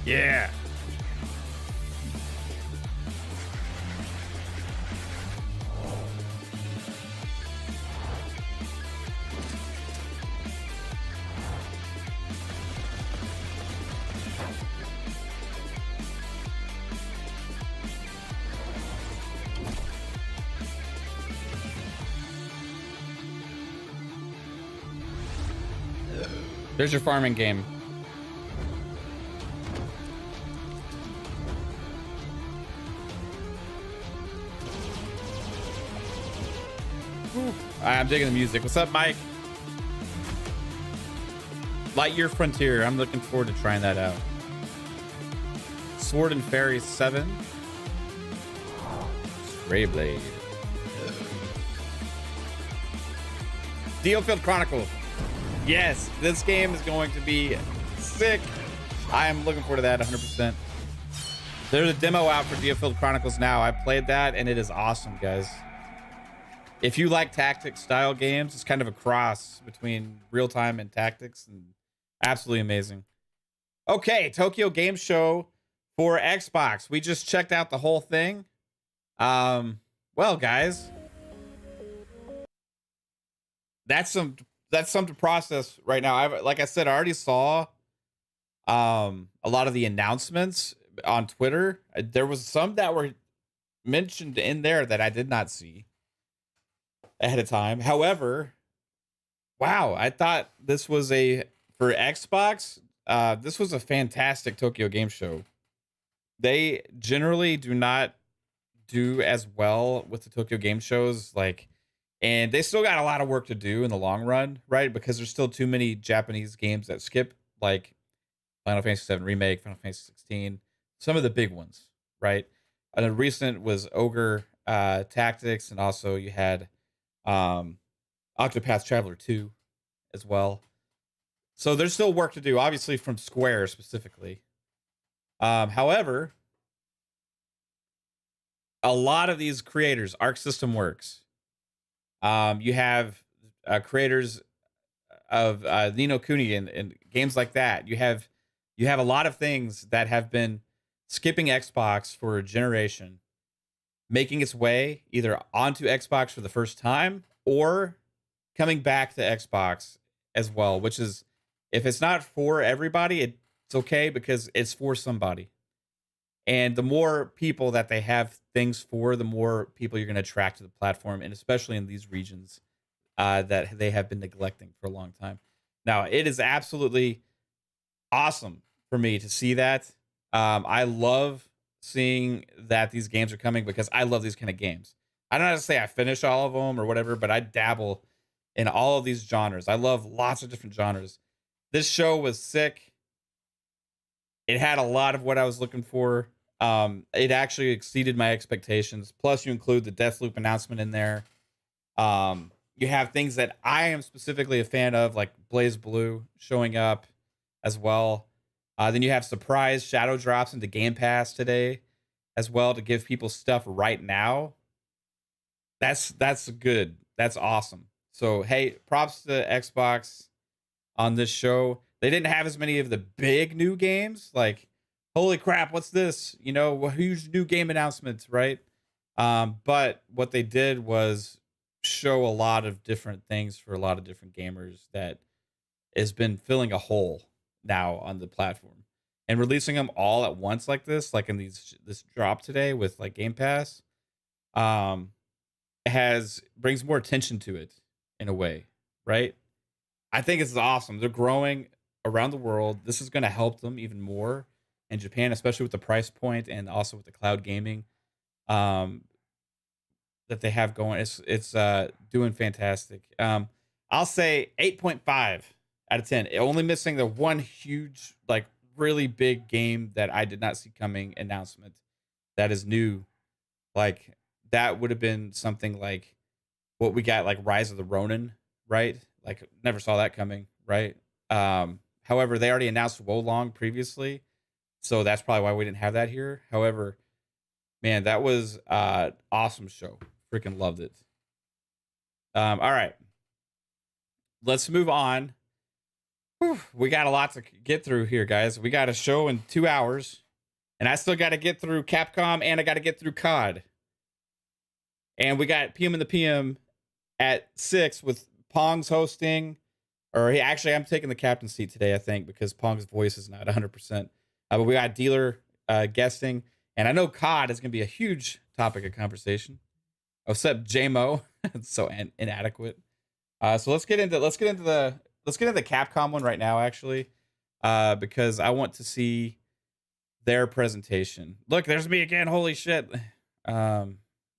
Yeah. There's your farming game. I'm digging the music. What's up, Mike? Lightyear Frontier. I'm looking forward to trying that out. Sword and Fairy 7. Stray Blade. Dealfield Chronicle. Yes, this game is going to be sick. I am looking forward to that 100%. There's a demo out for Dealfield Chronicles now. I played that and it is awesome, guys. If you like tactics style games, it's kind of a cross between real-time and tactics, and absolutely amazing. Okay, Tokyo Game Show for Xbox. We just checked out the whole thing. Well, guys, that's something to process right now. Like I said, I already saw a lot of the announcements on Twitter. There was some that were mentioned in there that I did not see ahead of time. However, wow, I thought this was for Xbox, this was a fantastic Tokyo Game Show. They generally do not do as well with the Tokyo Game Shows, and they still got a lot of work to do in the long run, right? Because there's still too many Japanese games that skip, like Final Fantasy VII Remake, Final Fantasy 16, some of the big ones, right? And the recent was Ogre Tactics, and also you had Octopath Traveler 2 as well. So there's still work to do, obviously, from Square specifically. However, a lot of these creators, Arc System Works, you have creators of Ni no Kuni and games like that. You have a lot of things that have been skipping Xbox for a generation, making its way either onto Xbox for the first time or coming back to Xbox as well, which is, if it's not for everybody, it's okay because it's for somebody. And the more people that they have things for, the more people you're going to attract to the platform, and especially in these regions that they have been neglecting for a long time. Now, it is absolutely awesome for me to see that. I love seeing that these games are coming because I love these kind of games. I don't have to say I finish all of them or whatever, but I dabble in all of these genres. I love lots of different genres. This show was sick. It had a lot of what I was looking for. It actually exceeded my expectations. Plus, you include the Deathloop announcement in there. You have things that I am specifically a fan of, like Blaze Blue showing up as well. Then you have surprise shadow drops into Game Pass today as well to give people stuff right now. That's good. That's awesome. So, hey, props to Xbox on this show. They didn't have as many of the big new games, like, holy crap, what's this? You know, a huge new game announcement, right? But what they did was show a lot of different things for a lot of different gamers that has been filling a hole now on the platform. And releasing them all at once like this, like in this drop today with like Game Pass, brings more attention to it in a way, right? I think it's awesome. They're growing around the world. This is going to help them even more in Japan, especially with the price point and also with the cloud gaming that they have going. It's doing fantastic. I'll say 8.5 out of 10. Only missing the one huge, like, really big game that I did not see coming announcement that is new. Like, that would have been something like what we got, like Rise of the Ronin, right? Like, never saw that coming, right? However, they already announced Wolong previously, so that's probably why we didn't have that here. However, man, that was awesome show. Freaking loved it. All right, let's move on. Whew, we got a lot to get through here, guys. We got a show in 2 hours, and I still got to get through Capcom, and I got to get through COD. And we got PM in the PM at 6 with Pong's hosting. Or actually, I'm taking the captain seat today, I think, because Pong's voice is not 100%. But we got Dealer guesting. And I know COD is going to be a huge topic of conversation. Except JMO. It's so inadequate. So let's get into the Capcom one right now, actually. Because I want to see their presentation. Look, there's me again. Holy shit. All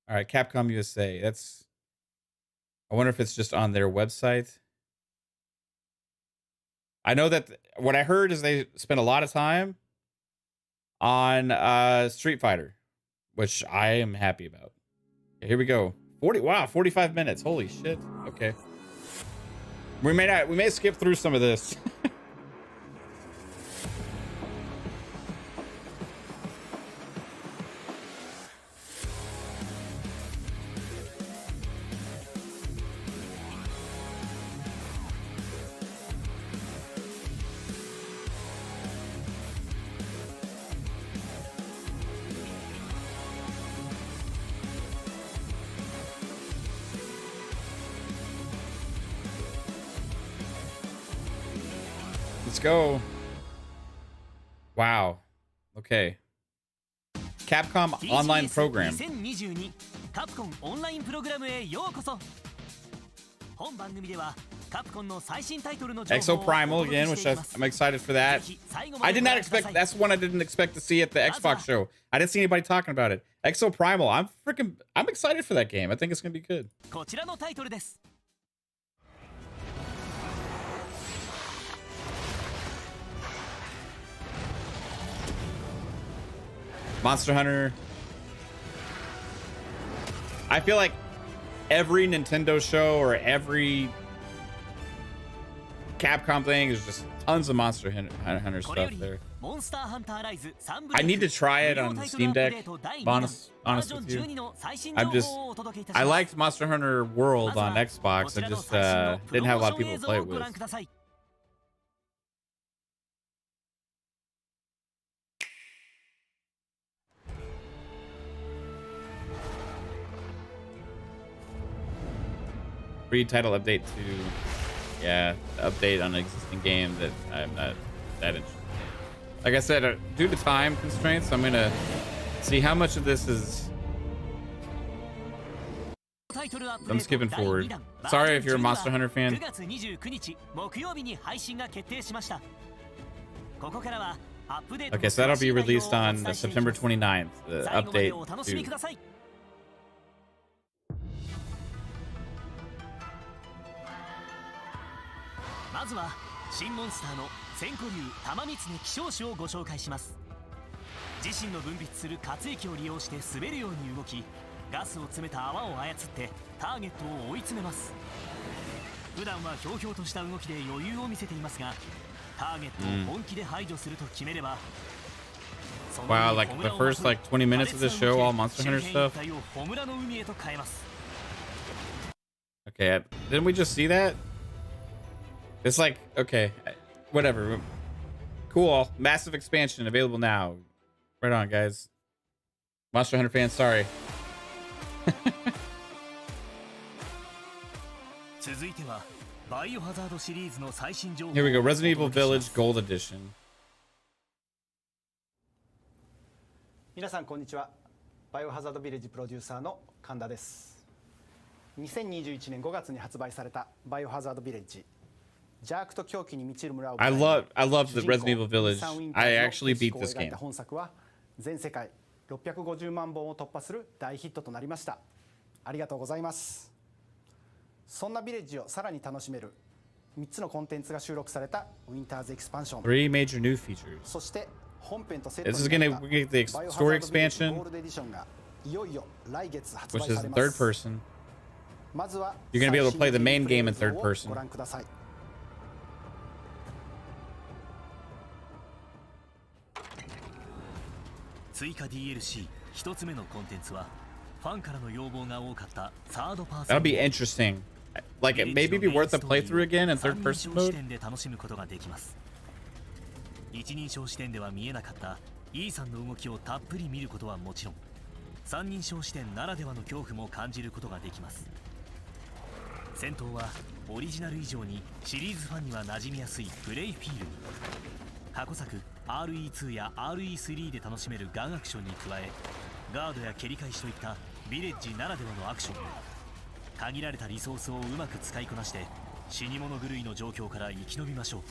right, Capcom USA. I wonder if it's just on their website. I know that what I heard is they spent a lot of time on Street Fighter, which I am happy about. Okay, here we go. 45 minutes. Holy shit. Okay. We may skip through some of this. Let's go. Wow. Okay. Capcom online program. 2022 カプコンオンラインプログラムへようこそ。本番組ではカプコンの最新タイトルの情報を Exo Primal again, which I'm excited for that. I did not expect. That's one I didn't expect to see at the Xbox show. I didn't see anybody talking about it. Exo Primal. I'm excited for that game. I think it's gonna be good. こちらのタイトルです。Monster Hunter. I feel like every Nintendo show or every Capcom thing is just tons of Monster Hunter stuff there. I need to try it on the Steam Deck. Honest with you, I liked Monster Hunter World on Xbox. I just didn't have a lot of people to play it with. Free title update to, yeah, update on an existing game that I'm not that interested in. Like I said, due to time constraints, I'm gonna see how much of this is. I'm skipping forward. Sorry if you're a Monster Hunter fan. Okay, so that'll be released on September 29th. The update to. まずは新モンスターの千古竜玉光希少種をご紹介します。自身の分泌する活液を利用して滑るように動き、ガスを詰めた泡を操ってターゲットを追い詰めます。普段はひょうひょうとした動きで余裕を見せていますが、ターゲットを本気で排除すると決めれば、Wow, like the first like 20 minutes of this show, all Monster Hunter stuff. Okay, didn't we just see that? It's like, okay, whatever. Cool. Massive expansion available now. Right on, guys. Monster Hunter fans, sorry. Here we go. Resident Evil Village Gold Edition. 皆さんこんにちは。バイオハザードビレッジプロデューサーの神田です。2021年5月に発売されたバイオハザードビレッジ。I love the Resident Evil Village. I actually beat this game. 本作は全世界650万本を突破する大ヒットとなりました。ありがとうございます。そんなビレッジをさらに楽しめる3つのコンテンツが収録されたウィンターズエクスパンション。3 major new features. そして本編とセット This is gonna get the story expansion, ゴールドエディションがいよいよ来月発売 which さ is れ in ます。 third person. まずは You're gonna be able to play the main game in third person. ご覧ください。追加 DLC 一つ目のコンテンツはファンからの要望が多かったサードパーソン。 That'll be interesting. Like it maybe be worth a playthrough again in third person mode. で楽しむことができます。一人称視点では見えなかったイーさんの動きをたっぷり見ることはもちろん、三人称視点ならではの恐怖も感じることができます。戦闘はオリジナル以上にシリーズファンには馴染みやすいプレイフィールに。過去作 RE2 や RE3 で楽しめるガンアクションに加え、ガードや蹴り返しといったビレッジならではのアクション。限られたリソースをうまく使いこなして死に物狂いの状況から生き延びましょう。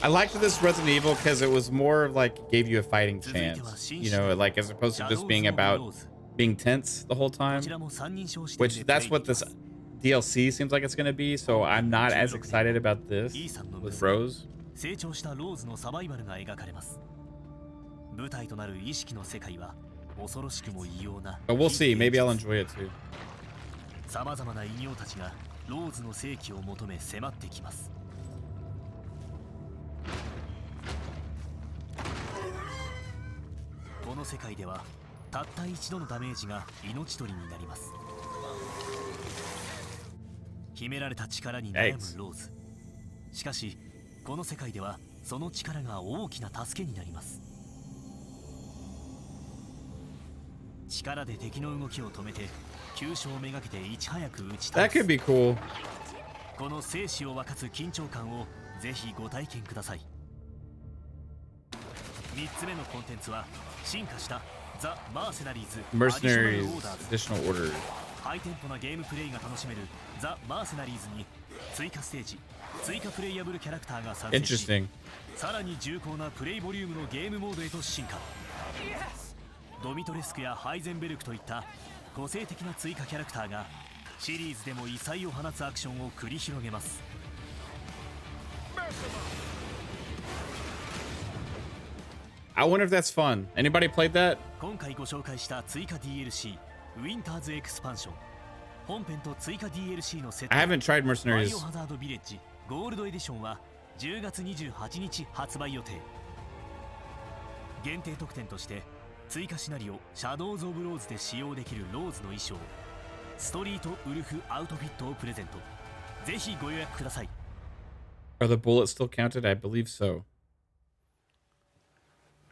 I liked this Resident Evil because it was more of like gave you a fighting chance, you know, like as opposed to just being about being tense the whole time, which that's what this DLC seems like it's going to be. So I'm not as excited about this with Rose. 成長したローズのサバイバルが描かれます。舞台となる意識の世界は恐ろしくも異様な。 But we'll see. Maybe I'll enjoy it too. さまざまな異形たちがローズの生気を求め迫ってきます。この世界ではたった一度のダメージが命取りになります。秘められた力に悩むローズ。しかしこの世界ではその力が大きな助けになります。力で敵の動きを止めて急所をめがけていち早く打ち倒す。 That could be cool. この生死を分かつ緊張感をぜひご体験ください。3つ目のコンテンツは進化したザ・マーセナリーズ Mercenaries Additional Orders。ハイテンポなゲームプレイが楽しめるザ・マーセナリーズに追加ステージ、追加プレイヤブルキャラクターが参戦し、さらに重厚なプレイボリュームのゲームモードへと進化。ドミトレスクやハイゼンベルクといった個性的な追加キャラクターがシリーズでも異彩を放つアクションを繰り広げます。I wonder if that's fun. Anybody played that? 今回ご紹介した追加 DLC ウィンターズエクスパンション、本編と追加 DLC のセット I haven't tried Mercenaries。 バイオハザードビレッジゴールドエディションは10月28日発売予定。限定特典として追加シナリオシャドウズ・オブ・ローズで使用できるローズの衣装ストリートウルフアウトフィットをプレゼント。ぜひご予約ください。 Are the bullets still counted? I believe so。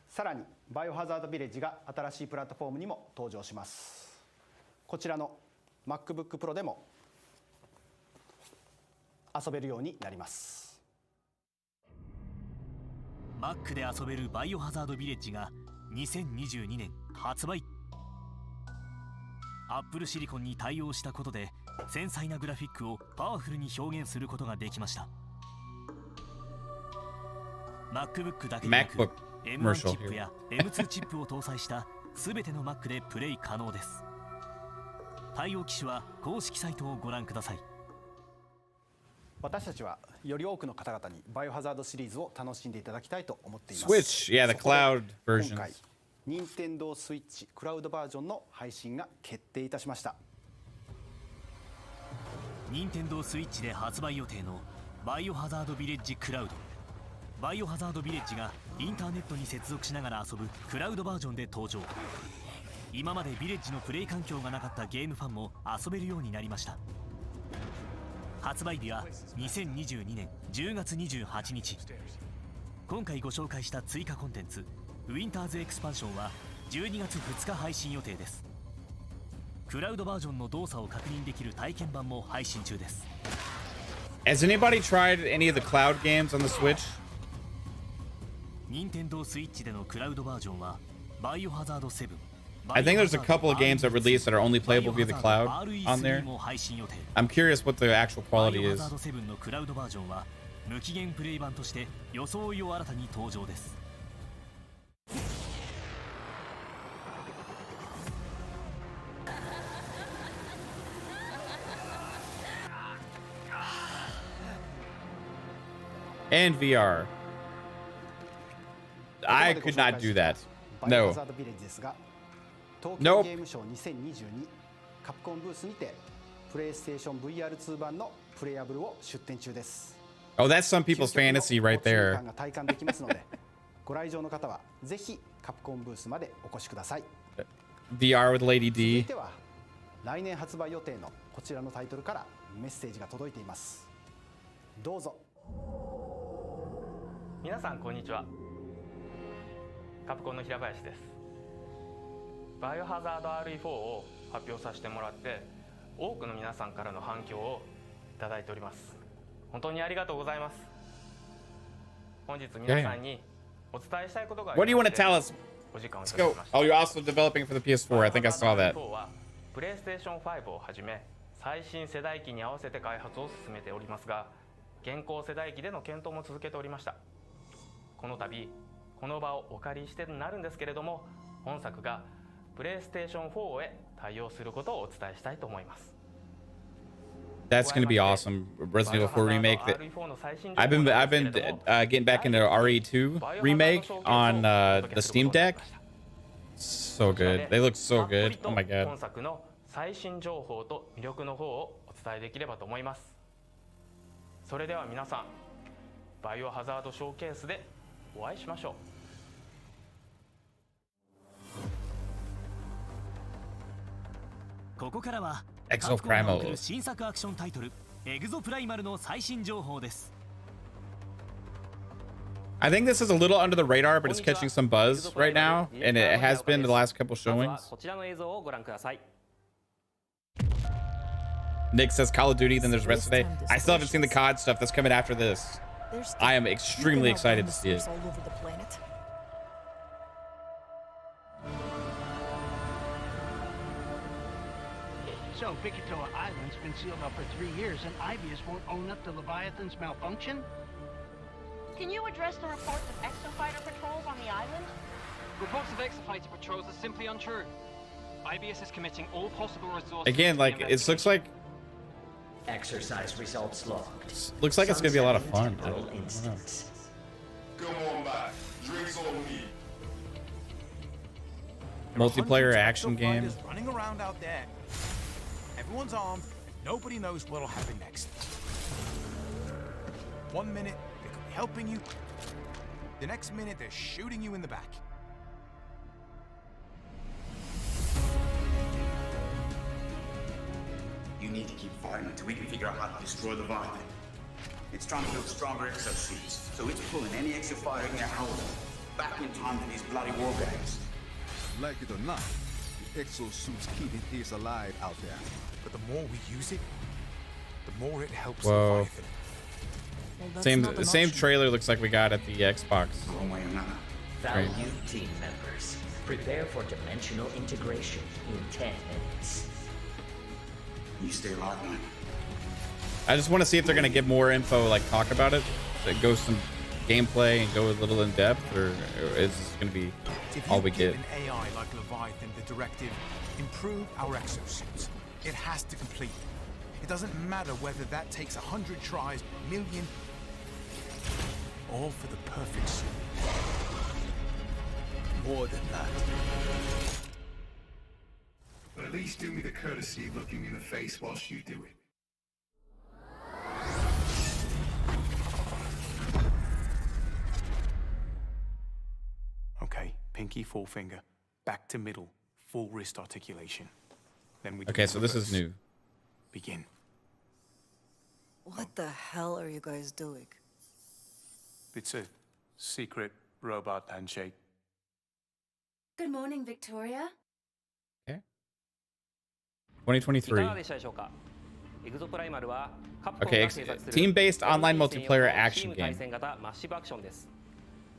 さらにバイオハザードビレッジが新しいプラットフォームにも登場します。こちらの MacBook Pro でも遊べるようになります。 Mac で遊べるバイオハザードビレッジが2022年発売。 Apple シリコンに対応したことで繊細なグラフィックをパワフルに表現することができました。 MacBook だけでなく M1 チップや M2 チップを搭載した全ての Mac でプレイ可能です。対応機種は公式サイトをご覧ください。私たちはより多くの方々にバイオハザードシリーズを楽しんでいただきたいと思っています。 Switch, yeah, the cloud version。 今回任天堂スイッチクラウドバージョンの配信が決定いたしました。任天堂スイッチで発売予定のバイオハザードビレッジクラウド。バイオハザードビレッジがインターネットに接続しながら遊ぶクラウドバージョンで登場。今までビレッジのプレイ環境がなかったゲームファンも遊べるようになりました。発売日は2022年10月28日。今回ご紹介した追加コンテンツウィンターズエクスパンションは12月2日配信予定です。クラウドバージョンの動作を確認できる体験版も配信中です。 Has anybody tried any of the cloud games on the Switch? 任天堂スイッチでのクラウドバージョンはバイオハザード7。 I think there's a couple of games that released that are only playable via the cloud on there. I'm curious what the actual quality is. バイオハザード7のクラウドバージョンは無期限プレイ版として装いを新たに登場です。And VR. I could not do that. No. 東京ゲームショー2022カプコンブースにてプレイステーション VR2 版のプレイアブルを出展中です。 Oh, that's some people's fantasy right there. 体感できますのでご来場の方はぜひカプコンブースまでお越しください。 VR with Lady D。 続いては来年発売予定のこちらのタイトルからメッセージが届いています。どうぞ。皆さんこんにちは。カプコンの平林です。バイオハザード RE4 を発表させてもらって多くの皆さんからの反響をいただいております。本当にありがとうございます。本日皆さんにお伝えしたいことがありまして What do you want to tell us? お時間をい Let's ただ go. きました。 Oh, you're also developing for the PS4. I think I saw that. RE4 はプレイステーション5をはじめ最新世代機に合わせて開発を進めておりますが、現行世代機での検討も続けておりました。この度この場をお借りしてなるんですけれども、本作がプレイステーション4へ対応することをお伝えしたいと思います。 That's going to be awesome. Resident Evil 4 remake. I've been getting back into RE2 remake on the Steam Deck. So good. They look so good. Oh my god. 本作の最新情報と魅力の方をお伝えできればと思います。それでは皆さん、バイオハザードショーケースでお会いしましょう。ここからは Exo カプコンが送 Primal る新作アクションタイトルエグゾプライマルの最新情報です。 I think this is a little under the radar, but it's catching some buzz right now, and it has been the last couple showings. こちらの映像をご覧ください。 Nick says Call of Duty, then there's the rest of the day. I still haven't seen the COD stuff that's coming after this. I am extremely excited to see it. So, Bikitoa Island's been sealed up for 3 years, and Ibius won't own up to Leviathan's malfunction? Can you address the reports of exofighter patrols on the island? Reports of exofighter patrols are simply untrue. Ibius is committing all possible resources. Again, like it looks like exercise results logged. Looks like it's gonna be a lot of fun. Come on back. Drinks on me. Multiplayer action game. Running around out there. Everyone's armed. Nobody knows what'll happen next. 1 minute they could be helping you. The next minute they're shooting you in the back. You need to keep fighting until we can figure out how to destroy the Leviathan. It's trying to build stronger exosuits, so it's pulling any exofighter in their hold back in time for these bloody war games. Like it or not, the exosuits keep it alive out there. But the more we use it, the more it helps Whoa. Leviathan. Same trailer looks like we got at the Xbox. Value team members, prepare for dimensional integration in 10 minutes. You stay alive, man. I just want to see if they're gonna give more info, like talk about it, that goes some gameplay and go a little in depth, or is this gonna be all we get? An AI like Leviathan the directive, improve our exosuits. It has to complete. It doesn't matter whether that takes 100 tries, million, all for the perfect suit. More than that. But at least do me the courtesy of looking me in the face whilst you do it. Okay, pinky, forefinger, back to middle, full wrist articulation. Then we do Okay, so this is reverse. new. Begin. What the hell are you guys doing? It's a secret robot handshake. Good morning, Victoria. 2023. Okay, team-based online multiplayer action game.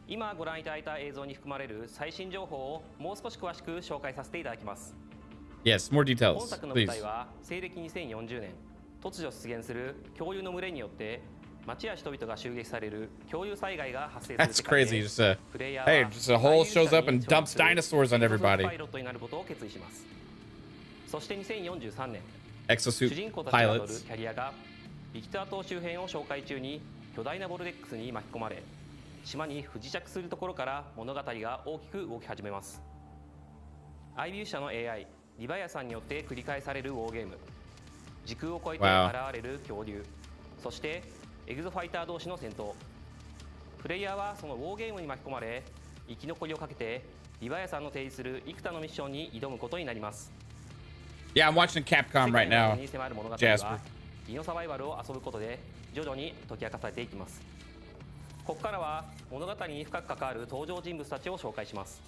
今ご覧いただいた映像に含まれる最新情報をもう少し詳しく紹介させていただきます。 Yes, more 本 details, 作の舞 please. 台は西暦2040年、突如出現する恐竜の群れによって町や人々が襲撃される恐竜災害が発生する That's 世界 crazy. で Just プレイヤ hey, ーは just a whole shows up and dumps dinosaurs on everybody. パイロットになることを決意します。そして2043年、 Exosuit 主人公たちが乗る pilots. キャリアがビクター島周辺を紹介中に巨大なボルデックスに巻き込まれ、島に不時着するところから物語が大きく動き始めます。アイビュー社の AI リヴァイアさんによって繰り返されるウォーゲーム、時空を超えて現れる恐竜、そしてエグゾファイター同士の戦闘。プレイヤーはそのウォーゲームに巻き込まれ、生き残りをかけてリヴァイアさんの提示する幾多のミッションに挑むことになります。 Yeah, I'm watching Capcom right now. 世界の謎に迫る物語 Jasper. はディノサバイバルを遊ぶことで徐々に解き明かされていきます。ここからは物語に深く関わる登場人物たちを紹介します。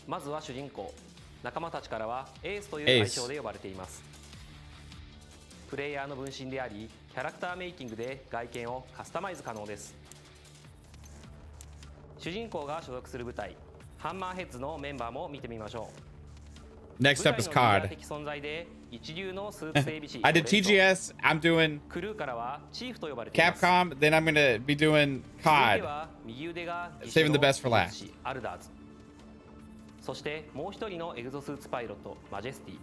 まずは主人公、仲間たちからはエースという愛称で呼ばれています。プレイヤーの分身であり、キャラクターメイキングで外見をカスタマイズ可能です。主人公が所属する部隊、ハンマーヘッズのメンバーも見てみましょう。 Next up is COD. I did TGS. I'm doing Capcom. Then I'm gonna be doing COD. Saving the best for last. そしてもう一人のエグゾスーツパイロット、マジェスティ。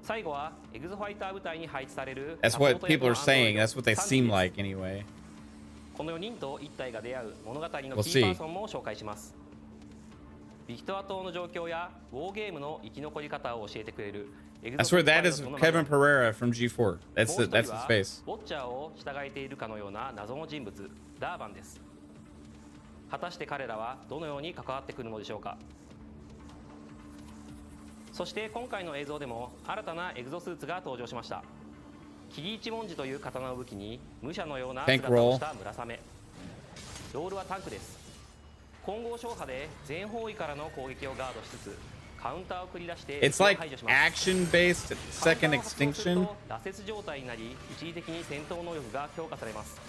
最後はエグゾファイター部隊に配置される。 That's what people are saying. That's what they seem like anyway. この4人と1体が出会う物語のキーパーソンも紹介します。ビクトア島の状況やウォーゲームの生き残り方を教えてくれる。 I swear that is Kevin Pereira from G4. That's his face. ウォッチャーを従えているかのような謎の人物、ダーバンです。果たして彼らはどのように関わってくるのでしょうか。そして今回の映像でも新たなエグゾスーツが登場しました。キリ一文字という刀を武器に武者のような姿をした村雨。ロールはタンクです。混合勝破で全方位からの攻撃をガードしつつカウンターを繰り出して It's like action-based Second Extinction. 羅刹状態になり一時的に戦闘能力が強化されます。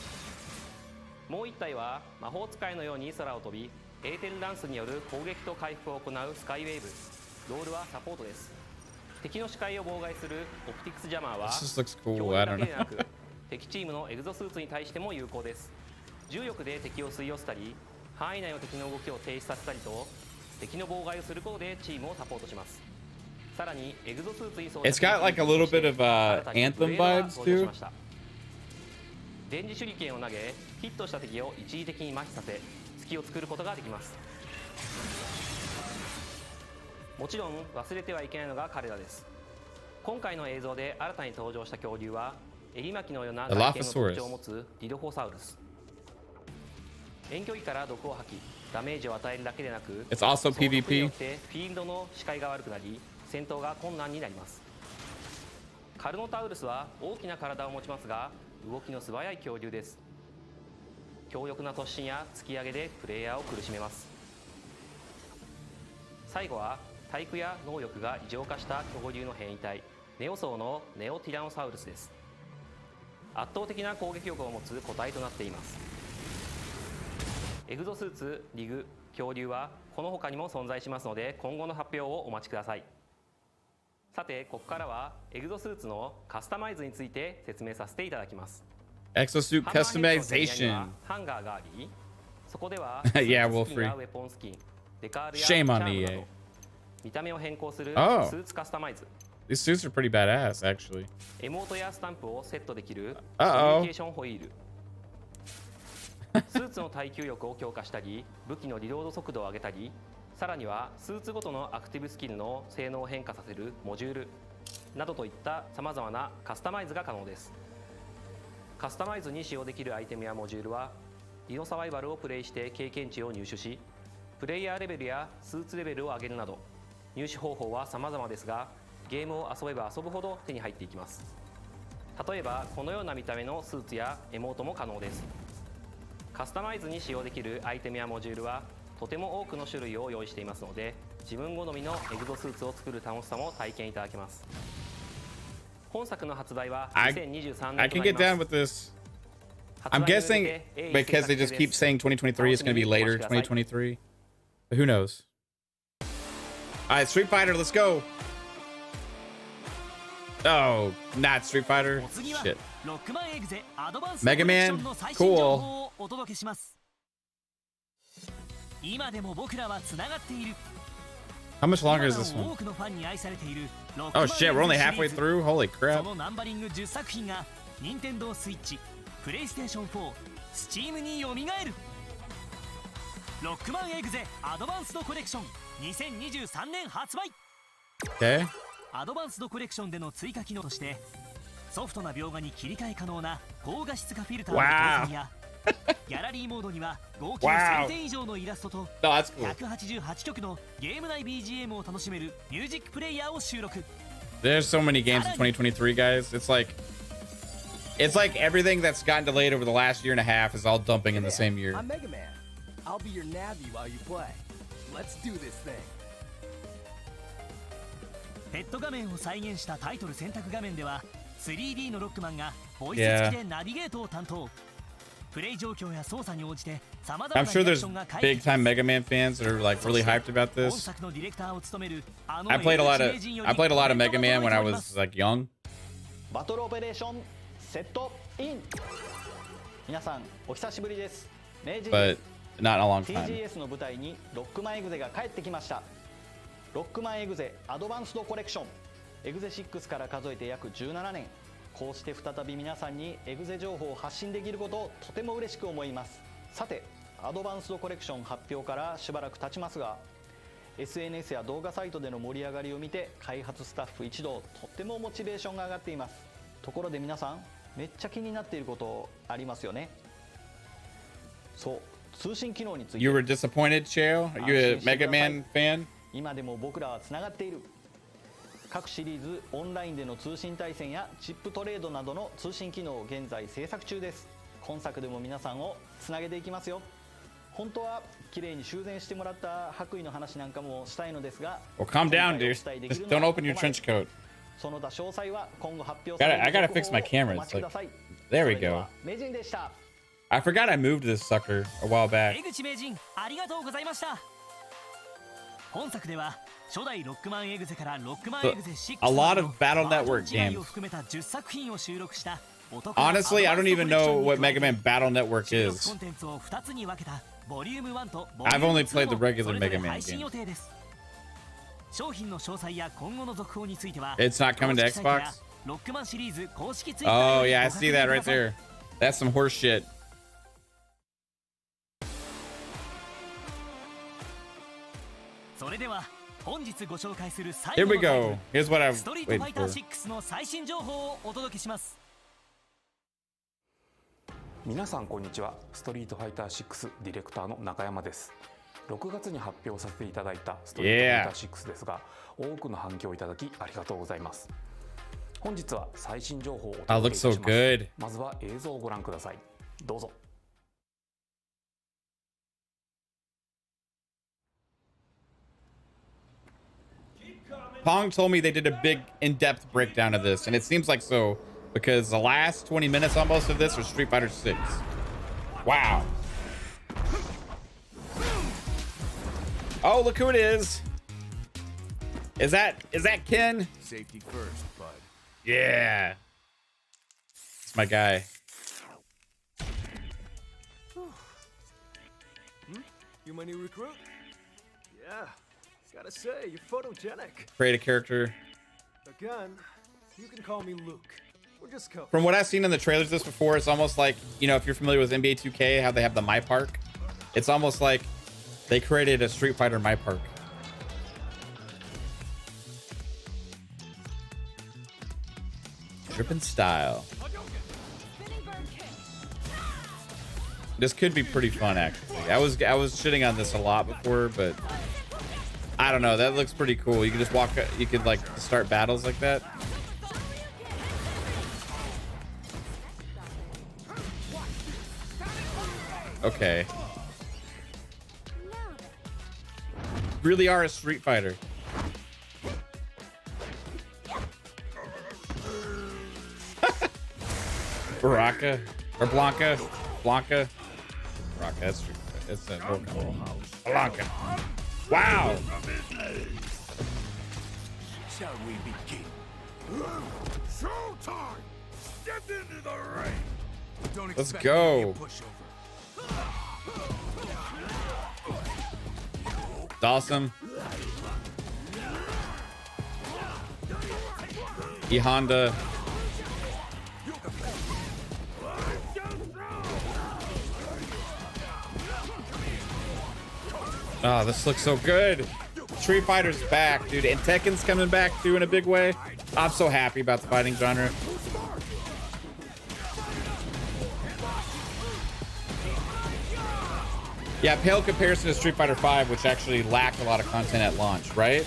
もう一体は魔法使いのように空を飛びエーテルダンスによる攻撃と回復を行うスカイウェーブ。ロールはサポートです。敵の視界を妨害するオプティクスジャマーは This just looks cool. 強 I 力だ don't けで know. なく敵チームのエグゾスーツに対しても有効です。重力で敵を吸い寄せたり範囲内の敵の動きを停止させたりと敵の妨害をすることでチームをサポートします。さらにエグゾスーツに装着 It's got like a little bit of Anthem vibes too. 電磁手裏剣を投げヒットした敵を一時的に麻痺させ隙を作ることができます。もちろん忘れてはいけないのが彼らです。今回の映像で新たに登場した恐竜は襟巻きのような外見の特徴を持つディロフォサウルス。遠距離から毒を吐きダメージを与えるだけでなく It's also その毒に PvP. よってフィールドの視界が悪くなり戦闘が困難になります。カルノタウルスは大きな体を持ちますが動きの素早い恐竜です。強力な突進や突き上げでプレイヤーを苦しめます。最後は体育や能力が異常化した恐竜の変異体ネオ層のネオティラノサウルスです。圧倒的な攻撃力を持つ個体となっています。エグゾスーツ、リグ、恐竜はこの他にも存在しますので今後の発表をお待ちください。さてここからはエグゾスーツのカスタマイズについて説明させていただきます。 Exosuit ハンマーヘッドの前に customization. はハンガーがありそこでは Yeah, ス Wolf ーツスキンや free. ウェポンスキンデカールや Shame チャ on ームなど EA. 見た目を変更するス Oh. ーツカスタマイズ These suits are pretty badass, actually. エモートやスタンプをセットできるコ Uh-oh. ミュニケーションホイールスーツの耐久力を強化したり武器のリロード速度を上げたりさらにはスーツごとのアクティブスキルの性能を変化させるモジュールなどといったさまざまなカスタマイズが可能です。カスタマイズに使用できるアイテムやモジュールはディノサバイバルをプレイして経験値を入手しプレイヤーレベルやスーツレベルを上げるなど入手方法は様々ですがゲームを遊べば遊ぶほど手に入っていきます。例えばこのような見た目のスーツやエモートも可能です。カスタマイズに使用できるアイテムやモジュールはとても多くの種類を用意していますので自分好みのエグゾスーツを作る楽しさも体験いただけます。本作の発売は I 2023 I 年と can なり get ます。 down with this. I'm guessing because they just keep saying 2023 is going to be later 2023. But who knows? All right, Street Fighter, let's go. Oh, not Street Fighter. Shit. Mega Man, cool. 今でも僕らはつながっている。 How much longer is this one? 多くのファンに愛されている Oh shit, we're only halfway through? Holy そ crap. のナンバリング10作品が任天堂スイッチ、プレイステーション4、スチームによみがえる。ロックマンエグゼアドバンスドコレクション2023年発売。 Okay. アドバンスドコレクションでの追加機能としてソフトな描画に切り替え可能な高画質化フィルターの搭載やギャラリーモードには合計1000点以上のイラストと188曲のゲーム内 BGM を楽しめるミュージックプレイヤーを収録。 There's so many games in 2023, guys. It's like everything that's gotten delayed over the last year and a half is all dumping in the same year. I'm Mega Man. I'll be your navvy while you play. Let's do this thing. ペット画面を再現したタイトル選択画面では 3D のロックマンがボイス付きでナビゲートを担当。プレイ状況や操作に応じて様々な I'm リ sure アク there's ションが返って big きます。 time Mega Man fans that are like really hyped about 本 this. 作のディレクターを務める I played a lot of Mega Man when I was like young. バトルオペレーションセットイン。皆さんお久しぶりです。名人 But not in a long time. TGS の舞台にロックマンエグゼが帰ってきました。ロックマンエグゼアドバンスドコレクションエグゼ6から数えて約17年。こうして再び皆さんにエグゼ情報を発信できることをとても嬉しく思います。さてアドバンスドコレクション発表からしばらく経ちますが SNS や動画サイトでの盛り上がりを見て開発スタッフ一同とってもモチベーションが上がっています。ところで皆さんめっちゃ気になっていることありますよね。そう通信機能について You were disappointed, Cheo? Are you a Mega Man fan? 今でも僕らはつながっている。各シリーズオンラインでの通信対戦やチップトレードなどの通信機能を現在制作中です。今作でも皆さんをつなげていきますよ。本当は綺麗に修繕してもらった白衣の話なんかもしたいのですが Well, calm down, dude. Don't open your trench coat. その他詳細は今後発表される I gotta fix my camera. It's like, there we go. 名人でした。 I forgot I moved this sucker a while back. 江口名人ありがとうございました。本作では初代ロックマンエグゼからロックマンエグゼ6 A lot of Battle Network games. を含めた10作品を収録した Honestly, I don't even know what Mega Man Battle Network is. コンテンツを2つに分けたボリューム1と I've only played the regular Mega Man 配信 games. 予定です。商品の詳細や今後の続報については It's not coming to Xbox? ロックマンシリーズ公式ツイッタ Oh ー yeah, I see that right there. That's some horse shit. それでは本日ご紹介する最 Here 後 we のタイト go. ル Here's what I'm ストリートファ waiting イター for. 6の最新情報をお届けします。皆さんこんにちは。ストリートファイター6ディレクターの中山です。6月に発表させていただいたストリートファイター6ですが、多くの反響をいただきありがとうございます。本日は最新情報をお届けいたします。 looks so good. まずは映像をご覧ください。どうぞ。Pong told me they did a big in-depth breakdown of this, and it seems like so because the last 20 minutes almost of this are Street Fighter 6. Wow. Oh, look who it is. Is that Ken? Safety first, bud. Yeah. It's my guy. You my new recruit? Yeah. Gotta say, you're photogenic. Create a character. Again, you can call me Luke. We're just co- From what I've seen in the trailers this before, it's almost like, you know, if you're familiar with NBA 2K, how they have the My Park. It's almost like they created a Street Fighter My Park. Drippin' style. This could be pretty fun, actually. I was shitting on this a lot before, but I don't know. That looks pretty cool. You can just walk. You could like start battles like that. Okay. Really are a Street Fighter. Baraka or Blanca. Blanca. That's Street Fighter. It's a Blanca. Wow. Shall we begin? Showtime! Step into the ring! Don't Let's expect go. me to push over. Awesome. E Honda. Oh, this looks so good. Street Fighter's back, dude. And Tekken's coming back too in a big way. I'm so happy about the fighting genre. Yeah, pale comparison to Street Fighter V, which actually lacked a lot of content at launch, right?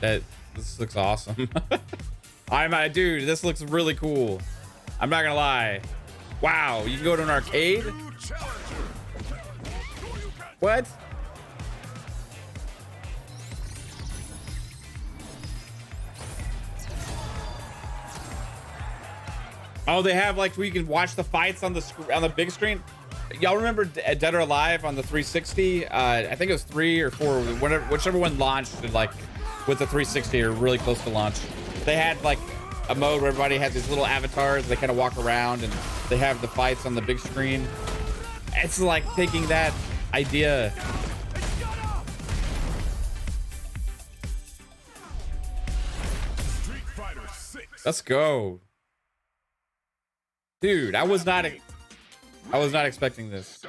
This looks awesome. Dude, this looks really cool. I'm not gonna lie. Wow, you can go to an arcade? What? Oh, they have like where you can watch the fights on the big screen. Y'all remember Dead or Alive on the 360? I think it was 3 or 4, whichever one launched like with the 360 or really close to launch. They had like a mode where everybody has these little avatars. They kind of walk around and they have the fights on the big screen. It's like taking that idea. Let's go. Dude, I was not expecting this.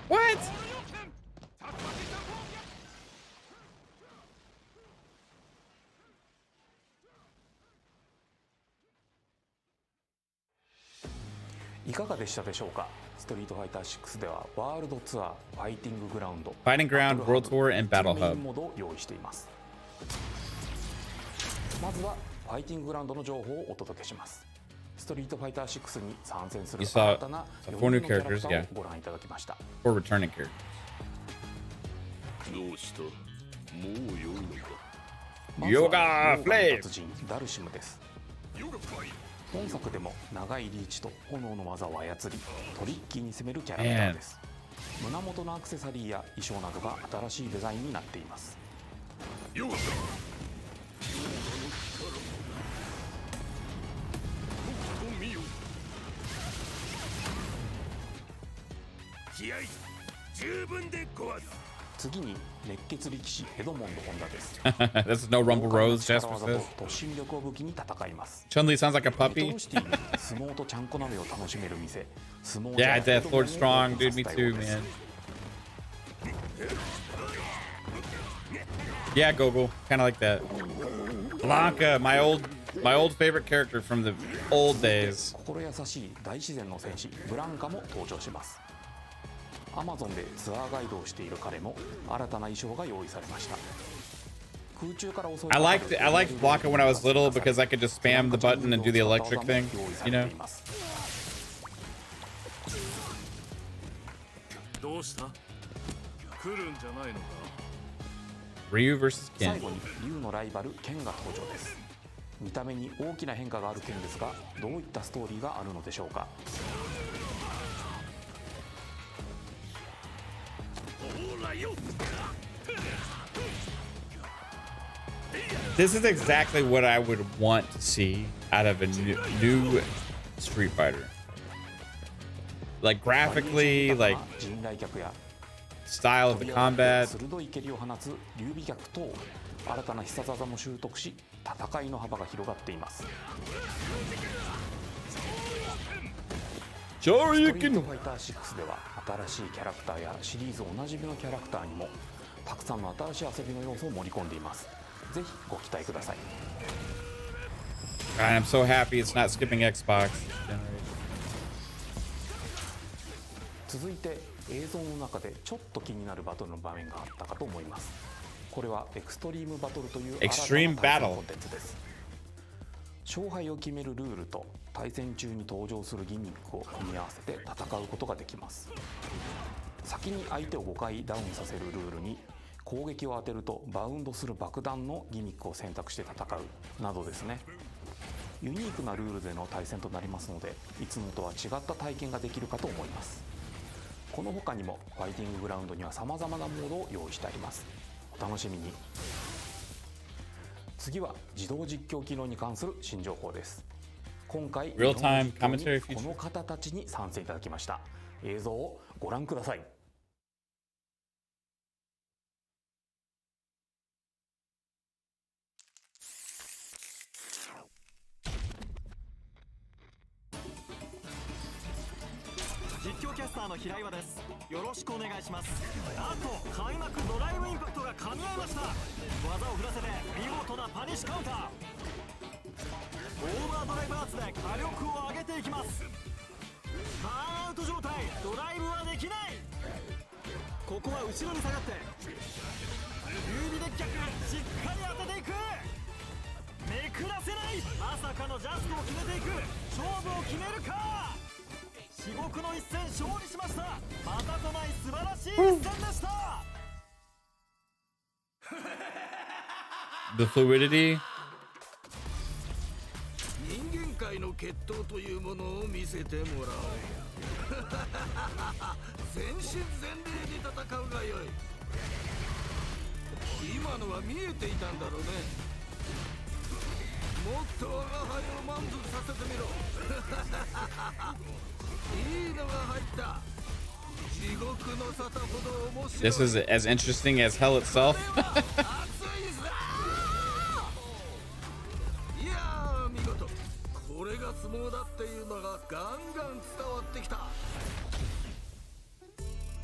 What?いかがでしたでしょうか。ストリートファイター6ではワールドツアー、ファイティンググラウンド、Fighting Ground, World Tour, and Battle メイ Hub. ンモードを用意しています。まずはフファイティンググラウンドの情報をお届けします。ストリートファイター6に参戦する新たな4人のキャラクターをご覧いただきました。4 returning characters. どうした？もう良いのか？ヨガフレーム達人ダルシムです。本作でも長いリーチと炎の技を操りトリッキーに攻めるキャラクターです。胸元のアクセサリーや衣装などが新しいデザインになっています。気合十分でごわす。次に熱血力士エドモンド・ホンダです。That's no Rumble Rose, Jasper says. 突進力を武器に戦います。Chun-Li sounds like a puppy. 相撲とちゃんこ鍋を楽しめる店。Yeah, Deathlord strong, dude. Me too, man. Yeah, Gogol, kind of like that. Blanca, my old favorite character from the old days. 心優しい大自然の戦士ブランカも登場します。アマゾンでツアーガイドをしている彼も新たな衣装が用意されました。空中から襲う I liked Blanca when I was little because I could just spam the button and do the electric thing, you know. どうした？来るんじゃないのか？Ryu vs. Ken. 最後に竜のライバルケンが登場です。見た目に大きな変化があるケンですが、どういったストーリーがあるのでしょうか。This is exactly what I would want to see out of a new Street Fighter. Like graphically, like style of the combat. 鋭い蹴りを放つ劉備逆と新たな必殺技も習得し、戦いの幅が広がっています。ストリートファイター6では新しいキャラクターやシリーズおなじみのキャラクターにもたくさんの新しい遊びの要素を盛り込んでいます。ぜひご期待ください。God, I'm so happy it's not skipping Xbox. 続いて映像の中でちょっと気になるバトルの場面があったかと思います。これはエクストリームバトルという新たな対戦コンテンツです。勝敗を決めるルールと対戦中に登場するギミックを組み合わせて戦うことができます。先に相手を5回ダウンさせるルールに攻撃を当てるとバウンドする爆弾のギミックを選択して戦うなどですね。ユニークなルールでの対戦となりますので、いつもとは違った体験ができるかと思います。この他にもファイティンググラウンドには様々なモードを用意してあります。お楽しみに。次は自動実況機能に関する新情報です。今回この方たちに参戦いただきました。映像をご覧ください。実況キャスターの平岩です。よろしくお願いします。なんと開幕ドライブインパクトが噛み合いました。技を振らせて見事なパニッシュカウンター。オーバードライブアーツで火力を上げていきます。ターンアウト状態、ドライブはできない。ここは後ろに下がって指で逆しっかり当てていく。めくらせない。まさかのジャストを決めていく。勝負を決めるか。至極の一戦勝利しました。またとない素晴らしい一戦でした。The fluidity. 人間界の決闘というものを見せてもらおう。全身全霊で戦うがよい。今のは見えていたんだろうね。もっと我が輩を満足させてみろ。いいのが入った。地獄の沙汰ほど面白い。 This is as interesting as hell itself. いやー見事。これが相撲だっていうのがガンガン伝わってきた。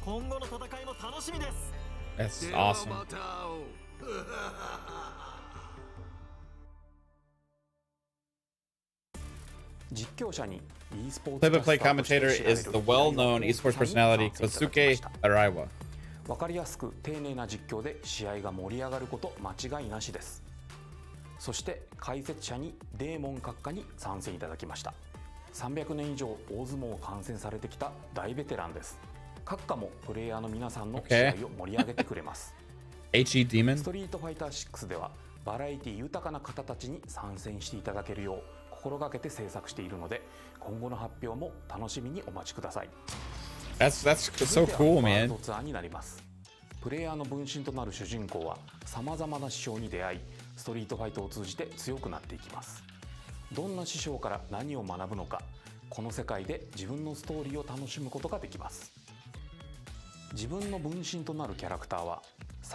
今後の戦いも楽しみです。 That's awesome. また会おう。実況者に Play-by-play commentator is the well-known esports personality Kosuke Araiwa. 分かりやすく丁寧な実況で試合が盛り上がること間違いなしです。そして解説者にデーモン閣下に参戦いただきました。300年以上大相撲を観戦されてきた大ベテランです。閣下もプレイヤーの皆さんの試合を盛り上げてくれます。HE Demon? ストリートファイター6ではバラエティ豊かな方たちに参戦していただけるよう心がけて制作しているので、今後の発表も楽しみにお待ちください。That's so cool, man. ワールドツアーになります。プレイヤーの分身となる主人公はさまざまな師匠に出会い、ストリートファイトを通じて強くなっていきます。どんな師匠から何を学ぶのか、この世界で自分のストーリーを楽しむことができます。自分の分身となるキャラクターは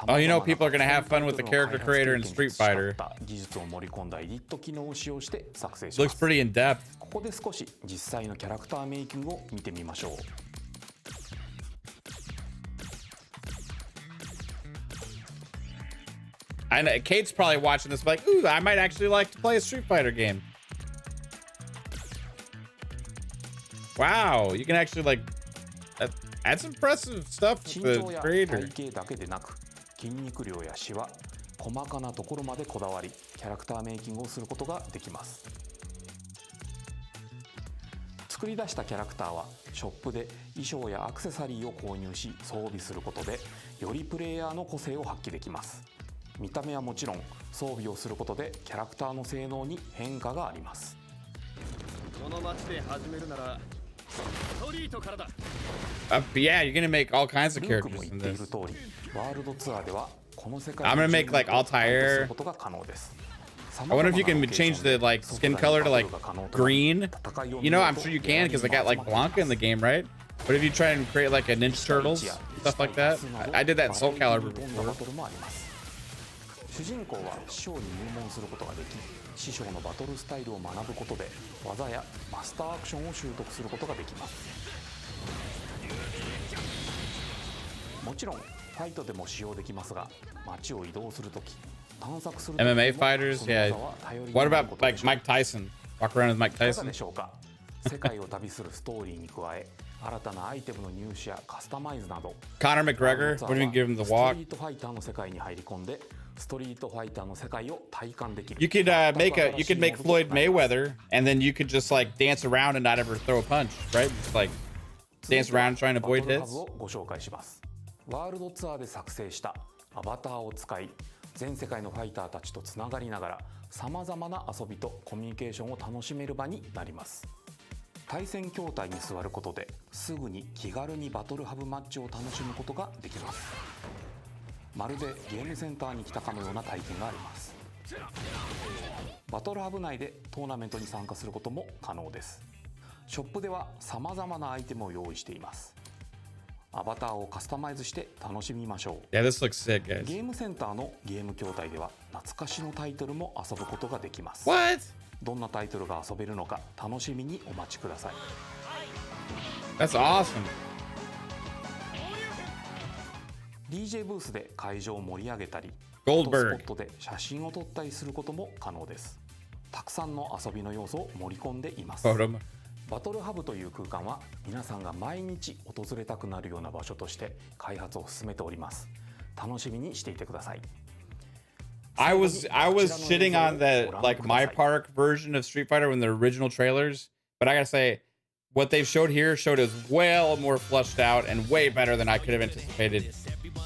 Oh, you know, people are going to have fun with the character creator in Street Fighter. 技術を盛り込んだエディット機能を使用して作成します。Looks pretty in depth. ここで少し実際のキャラクターメイキングを見てみましょう。I know Kate's probably watching this like, ooh, I might actually like to play a Street Fighter game. Wow, you can actually like that's impressive stuff with the creator. 体型だけでなく筋肉量やシワ、細かなところまでこだわりキャラクターメイキングをすることができます。作り出したキャラクターはショップで衣装やアクセサリーを購入し装備することでよりプレイヤーの個性を発揮できます。見た目はもちろん装備をすることでキャラクターの性能に変化があります。この街で始めるならストリートからだ。Yeah, you're gonna make all kinds of characters in this. I'm gonna make like Altair. I wonder if you can change the like skin color to like green. You know, I'm sure you can because I got like Blanca in the game, right? But if you try and create like a Ninja Turtles, stuff like that, I did that in Soul Calibur before. 主人公は師匠に入門することができ、師匠のバトルスタイルを学ぶことで技やマスターアクションを習得することができます。もちろんファイトでも使用できますが、街を移動するとき、探索するとき MMA fighters, yeah. What about like Mike Tyson? Walk around with Mike いかが Tyson? でしょうか。世界を旅するストーリーに加え、新たなアイテムの入手やカスタマイズなど、 Conor McGregor, what do you give him the スト walk? リートファイターの世界に入り込んで、ストリートファイターの世界を体感できる。You could make Floyd Mayweather, and then you could just like dance around and not ever throw a punch, right? Just like dance around trying to avoid バトルハ hits. ブをご紹介します。ワールドツアーで作成したアバターを使い、全世界のファイターたちとつながりながら、さまざまな遊びとコミュニケーションを楽しめる場になります。対戦筐体に座ることですぐに気軽にバトルハブマッチを楽しむことができます。まるでゲームセンターに来たかのような体験があります。バトルハブ内でトーナメントに参加することも可能です。ショップではさまざまなアイテムを用意しています。アバターをカスタマイズして楽しみましょう。 Yeah, this looks sick, guys. ゲームセンターのゲーム筐体では懐かしのタイトルも遊ぶことができます。 What? どんなタイトルが遊べるのか楽しみにお待ちください。 That's awesome. DJ ブースで会場を盛り上げたり、 Goldberg フォトスポットで写真を撮ったりすることも可能です。たくさんの遊びの要素を盛り込んでいます。 Photo. バトルハブという空間は皆さんが毎日訪れたくなるような場所として開発を進めております。楽しみにしていてください。I was shitting on the like my park version of Street Fighter when the original trailers, but I gotta say, what they've showed here showed us well more fleshed out and way better than I could have anticipated.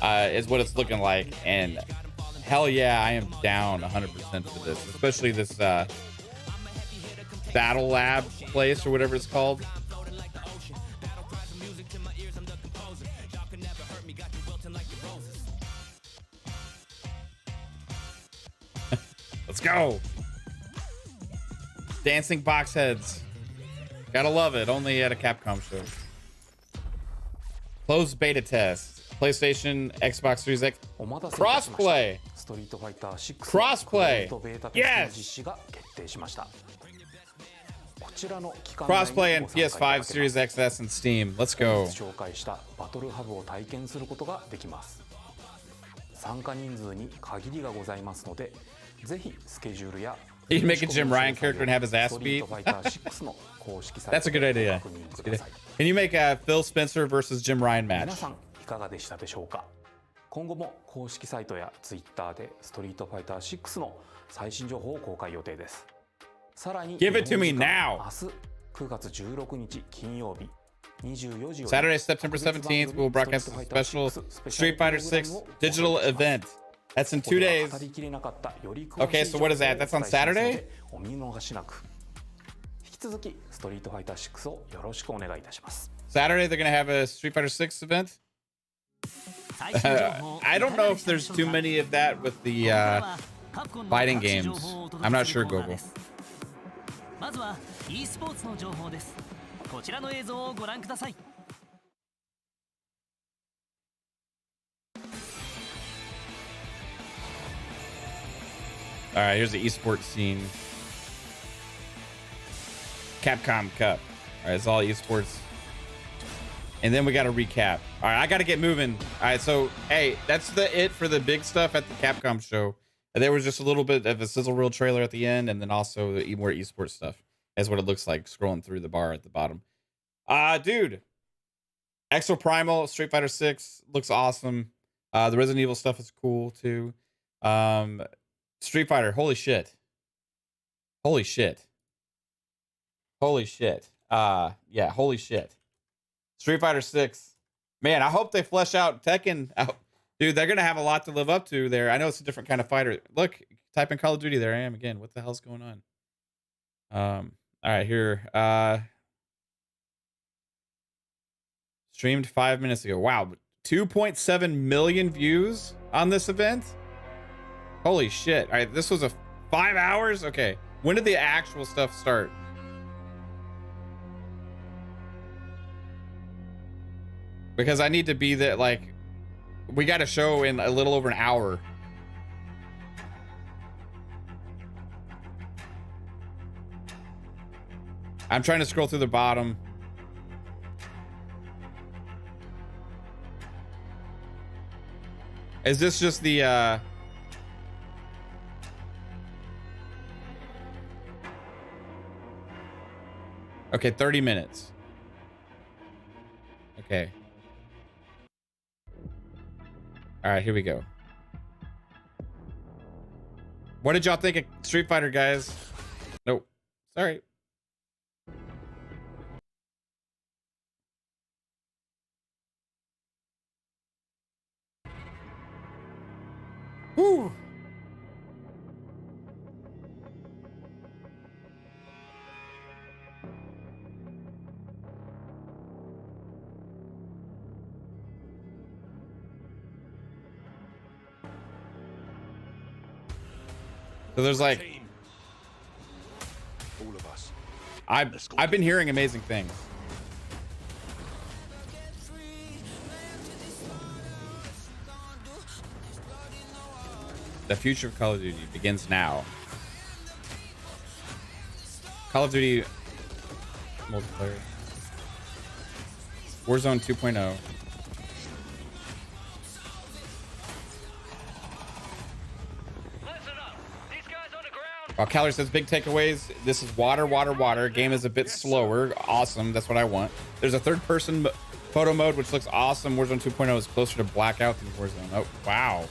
Is what it's looking like, and hell yeah, I am down 100% for this, especially this Battle Lab place or whatever it's called. Let's go. Dancing box heads. Gotta love it. Only at a Capcom show. Closed beta test. PlayStation, Xbox Series X. Crossplay. Crossplay. Yes. Crossplay and PS5, Series XS, and Steam. Let's go. 紹介したバトルハブを体験することができます。参加人数に限りがございますので、ぜひスケジュールや You can make a Jim Ryan character and have his ass beat. That's a good idea. Can you make a Phil Spencer versus Jim Ryan match? 皆さんいかがでしたでしょうか。今後も公式サイトや Twitter でストリートファイター6の最新情報を公開予定です。さらに Give it to me now! 明日9月16日金曜日24時より Saturday, September 17th, we will broadcast a special Street Fighter 6 digital event. That's in 2 days. Okay, so what is that? That's on Saturday? お見逃しなく。引き続きストリートファイター6をよろしくお願いいたします。Saturday, they're going to have a Street Fighter 6 event? I don't know if there's too many of that with the fighting games. I'm not sure, Google. まずは e スポーツの情報です。こちらの映像をご覧ください。All right, here's the esports scene. Capcom Cup. All right, it's all esports. And then we got a recap. All right, I got to get moving. All right, so, hey, that's it for the big stuff at the Capcom show. There was just a little bit of a sizzle reel trailer at the end, and then also the more esports stuff. That's what it looks like scrolling through the bar at the bottom. Dude. Exo Primal, Street Fighter 6 looks awesome. The Resident Evil stuff is cool, too. Street Fighter, holy shit. Holy shit. Holy shit. Yeah, holy shit. Street Fighter 6. Man, I hope they flesh out Tekken. Dude, they're going to have a lot to live up to there. I know it's a different kind of fighter. Look, type in Call of Duty. There I am again. What the hell's going on? All right, here. Streamed 5 minutes ago. Wow. 2.7 million views on this event? Holy shit. All right, this was a 5 hours? Okay. When did the actual stuff start? Because I need to be there, like, we got a show in a little over an hour. I'm trying to scroll through the bottom. Is this just the, okay, 30 minutes. Okay. All right, here we go. What did y'all think of Street Fighter, guys? Nope. Sorry. Whew. So there's like, all of us. I've been hearing amazing things. The future of Call of Duty begins now. Call of Duty multiplayer. Warzone 2.0. While Calorie says big takeaways, this is water, water, water. Game is a bit slower. Awesome. That's what I want. There's a third-person photo mode, which looks awesome. Warzone 2.0 is closer to Blackout than Warzone. Oh, wow.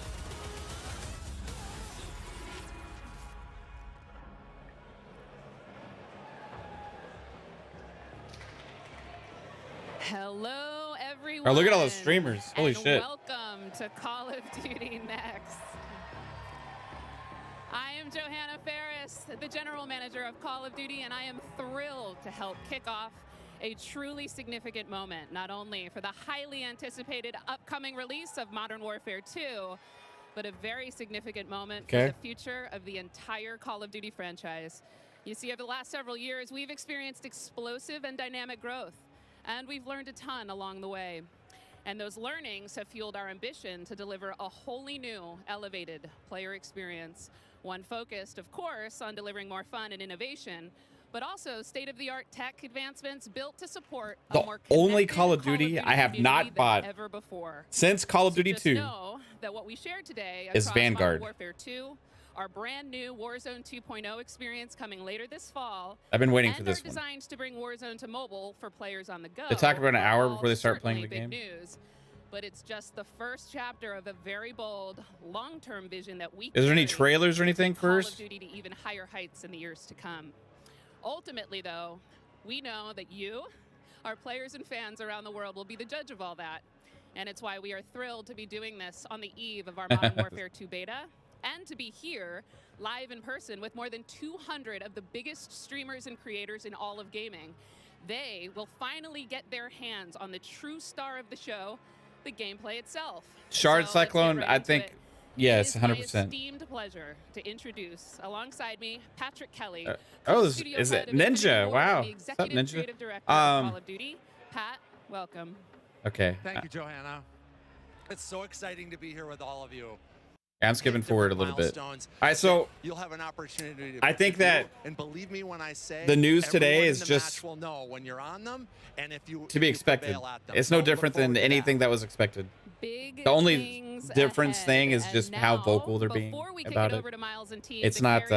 Hello, everyone. Oh, look at all those streamers. Holy shit. Welcome to Call of Duty Next. I am Johanna Ferris, the General Manager of Call of Duty, and I am thrilled to help kick off a truly significant moment, not only for the highly anticipated upcoming release of Modern Warfare 2, but a very significant moment for the future of the entire Call of Duty franchise. You see, over the last several years, we've experienced explosive and dynamic growth, and we've learned a ton along the way. And those learnings have fueled our ambition to deliver a wholly new, elevated player experience. One focused, of course, on delivering more fun and innovation, but also state-of-the-art tech advancements built to support the a more only Call of Duty I have not bought ever before. Since Call of Duty 2 know that what we shared today is Vanguard. Modern Warfare 2, our brand new Warzone 2.0 experience coming later this fall. I've been waiting for this one. Designed to bring Warzone to mobile for players on the go. They talk about an hour before they start playing the game. News. but it's just the first chapter of a very bold, long-term vision that we Is there any carry trailers or anything Call of first? Duty to even higher heights in the years to come. Ultimately, though, we know that you, our players and fans around the world, will be the judge of all that. And it's why we are thrilled to be doing this on the eve of our Modern Warfare 2 beta, and to be here live in person with more than 200 of the biggest streamers and creators in all of gaming. They will finally get their hands on the true star of the show, the gameplay itself. Shard So let's get Cyclone, right I into think, it. yes, It is my 100%. esteemed pleasure to introduce, alongside me, Patrick Kelly. Oh, co-studio is head it of Infinity Ninja? Ward Wow. and the What's up, executive Ninja? creative director of Call of Duty. Pat, welcome. Okay. Thank you, Johanna. It's so exciting to be here with all of you. I'm skipping forward a little bit. All Milestones. right, so You'll have an opportunity to I think that and believe me when I say the news today everyone is in the just match will know when you're on them and if you to be expected. It's no different than anything that was expected. The only difference thing is just how vocal they're being about it. It's not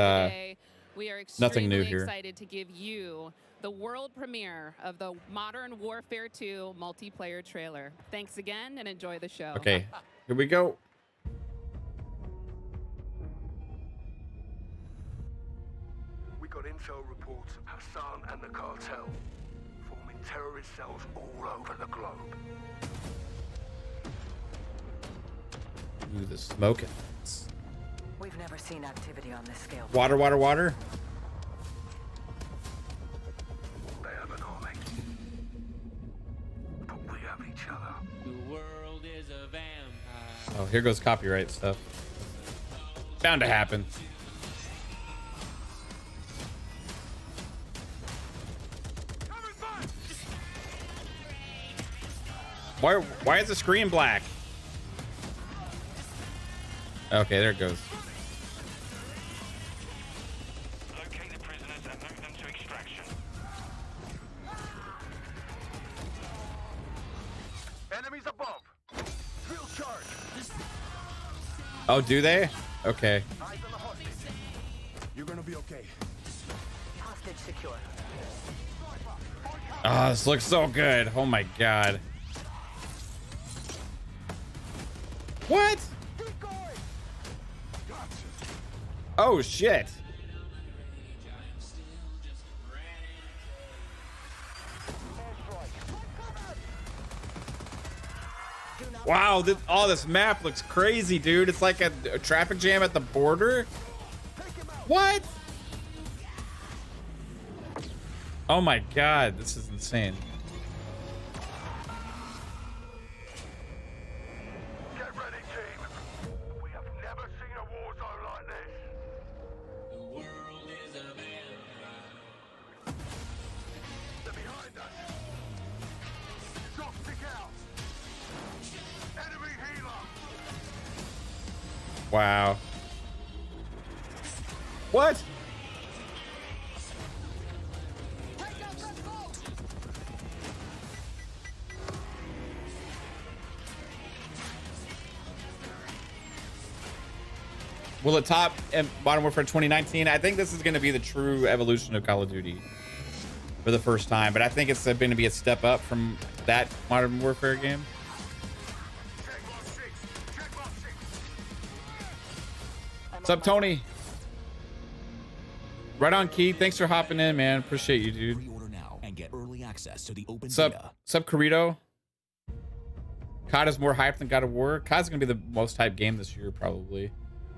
We are nothing new extremely here. excited to give you the world premiere of the Modern Warfare 2 multiplayer trailer. Thanks again and enjoy the show. Okay, here we go. We got intel reports of Hassan and the cartel forming terrorist cells all over the globe. Ooh, the smoking. We've never seen activity on this scale. Water, water, water. They have an army. But we have each other. The world is a vampire. Oh, here goes copyright stuff. Bound to happen. Why is the screen black? Okay, there it goes. Locate the prisoners and move them to extraction. Enemies above. Field charge. Oh, do they? Okay. Eyes on the hostage. You're gonna be okay. Hostage secure. Oh, this looks so good. Oh my god. What? Oh shit. Wow, this map looks crazy, dude. It's like a traffic jam at the border. What? Oh my god, this is insane. Get ready, team. We have never seen a war zone like this. The world is a vampire. They're behind us. Shot stick out. Enemy healer. Wow. What? Will it top Modern Warfare 2019? I think this is going to be the true evolution of Call of Duty for the first time, but I think it's going to be a step up from that Modern Warfare game. What's up, Tony? Right on, Keith. Thanks for hopping in, man. Appreciate you, dude. Pre-order now and get early access to the open What's beta. up? What's up, Corrito? COD is more hyped than God of War. COD's gonna be the most hyped game this year, probably.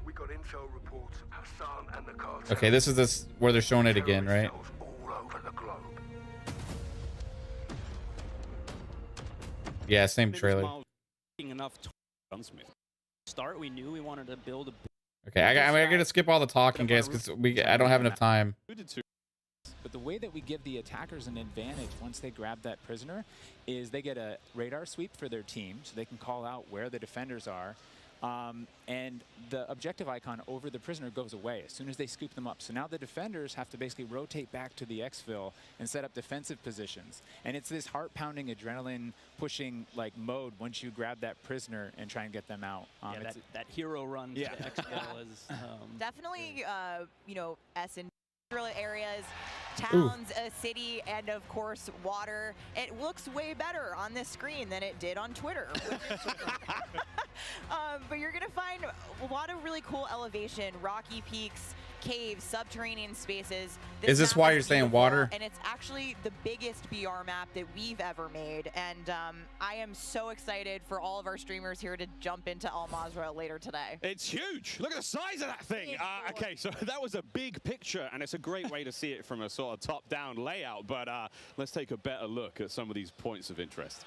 We got intel reports of Hassan and the cartel. Okay, this is where they're showing it again, right? All over the globe. Yeah, same trailer. Enough to gunsmith. Start, we knew we wanted to build a. Okay, I gotta skip all the talking, guys, because I don't have enough time. But the way that we give the attackers an advantage once they grab that prisoner is they get a radar sweep for their team, so they can call out where the defenders are. And the objective icon over the prisoner goes away as soon as they scoop them up. So now the defenders have to basically rotate back to the exfil and set up defensive positions. And it's this heart-pounding, adrenaline-pushing like mode once you grab that prisoner and try and get them out. Yeah, that hero run to the expo is definitely, you know, S and areas towns, a city, and of course water. It looks way better on this screen than it did on Twitter. But you're gonna find a lot of really cool elevation, rocky peaks, caves, subterranean spaces. Is this why you're saying water? And it's actually the biggest BR map that we've ever made. And I am so excited for all of our streamers here to jump into Al Mazrah later today. It's huge. Look at the size of that thing. Okay, so that was a big picture, and it's a great way to see it from a sort of top-down layout. But let's take a better look at some of these points of interest.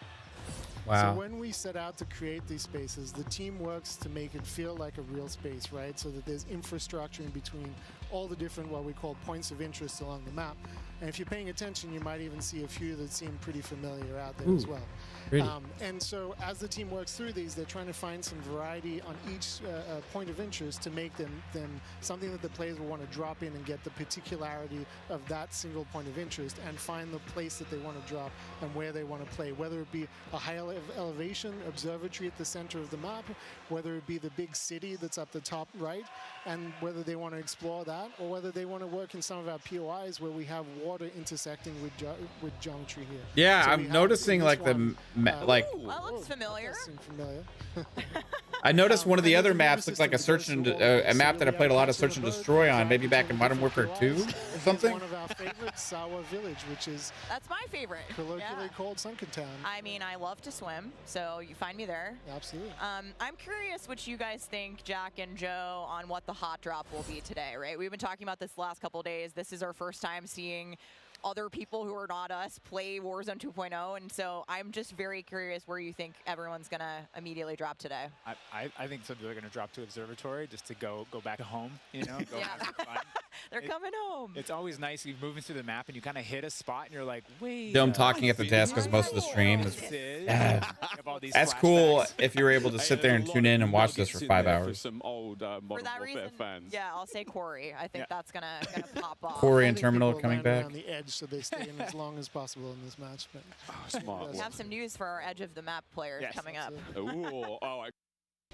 Wow. So when we set out to create these spaces, the team works to make it feel like a real space, right? So that there's infrastructure in between all the different, what we call points of interest along the map. And if you're paying attention, you might even see a few that seem pretty familiar out there as well. And so as the team works through these, they're trying to find some variety on each point of interest to make them something that the players will want to drop in and get the particularity of that single point of interest and find the place that they want to drop and where they want to play, whether it be a high elevation observatory at the center of the map, whether it be the big city that's up the top right, and whether they want to explore that, or whether they want to work in some of our POIs where we have water intersecting with geometry here. Yeah, So I'm noticing like the like. That looks familiar. I noticed one of the other maps looks like a map that I played a lot of Search and Destroy on, maybe back in Modern Warfare 2 or something. One of our favorites, Sawa Village, which is That's my favorite. colloquially called Sunken Town. I mean, I love to swim, so you find me there. Absolutely. I'm curious what you guys think, Jack and Joe, on what the hot drop will be today, right? We've been talking about this the last couple of days. This is our first time seeing other people who are not us play Warzone 2.0, and so I'm just very curious where you think everyone's gonna immediately drop today. I think some people are going to drop to Observatory just to go back home, you know? Go have some fun. They're coming home. It's always nice. You're moving through the map and you kind of hit a spot and you're like, wait. I'm talking at the desk because most of the stream is. That's cool if you're able to sit there and tune in and watch this for 5 hours. Some old Modern Warfare fans. Yeah, I'll say Corey. I think that's gonna pop off. Corey and Terminal coming back. On the edge, so they stay in as long as possible in this match. But We have some news for our edge of the map players coming up.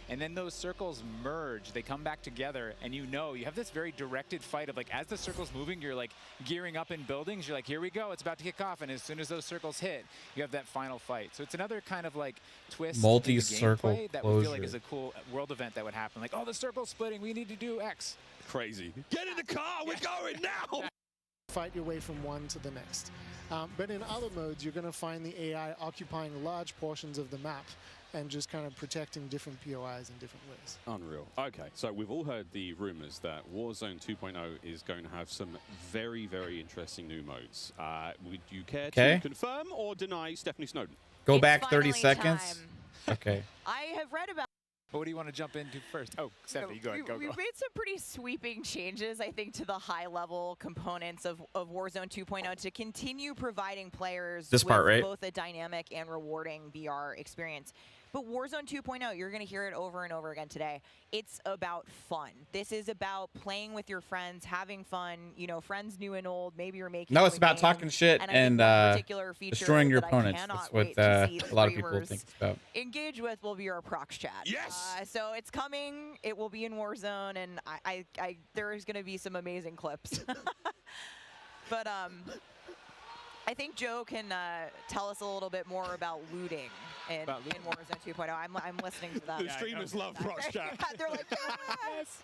And then those circles merge, they come back together, and you have this very directed fight of like, as the circle's moving, you're like gearing up in buildings, you're like, here we go, it's about to kick off, and as soon as those circles hit, you have that final fight. So it's another kind of like twist Multi-circle in the gameplay that we feel like is a cool world event that would happen. Like, oh, the circle's splitting, we need to do X. Crazy. Get in the car, we're going now! Fight your way from one to the next. But in other modes, you're going to find the AI occupying large portions of the map and just kind of protecting different POIs in different ways. Unreal. Okay, so we've all heard the rumors that Warzone 2.0 is going to have some very, very interesting new modes. Would you care to confirm or deny Stephanie Snowden? Go back 30 seconds. Okay. I have read about. What do you want to jump into first? Oh, Stephanie, go. We've made some pretty sweeping changes, I think, to the high-level components of Warzone 2.0 to continue providing players with both a dynamic and rewarding VR experience. But Warzone 2.0, you're going to hear it over and over again today. It's about fun. This is about playing with your friends, having fun, friends new and old. Maybe you're making it's about talking shit and destroying your opponents. That's what a lot of people think it's about. Engage with will be our prox chat. Yes! So it's coming. It will be in Warzone, and there is going to be some amazing clips. But I think Joe can tell us a little bit more about looting in Warzone 2.0. I'm listening to that. The streamers love prox chat. They're like, yes!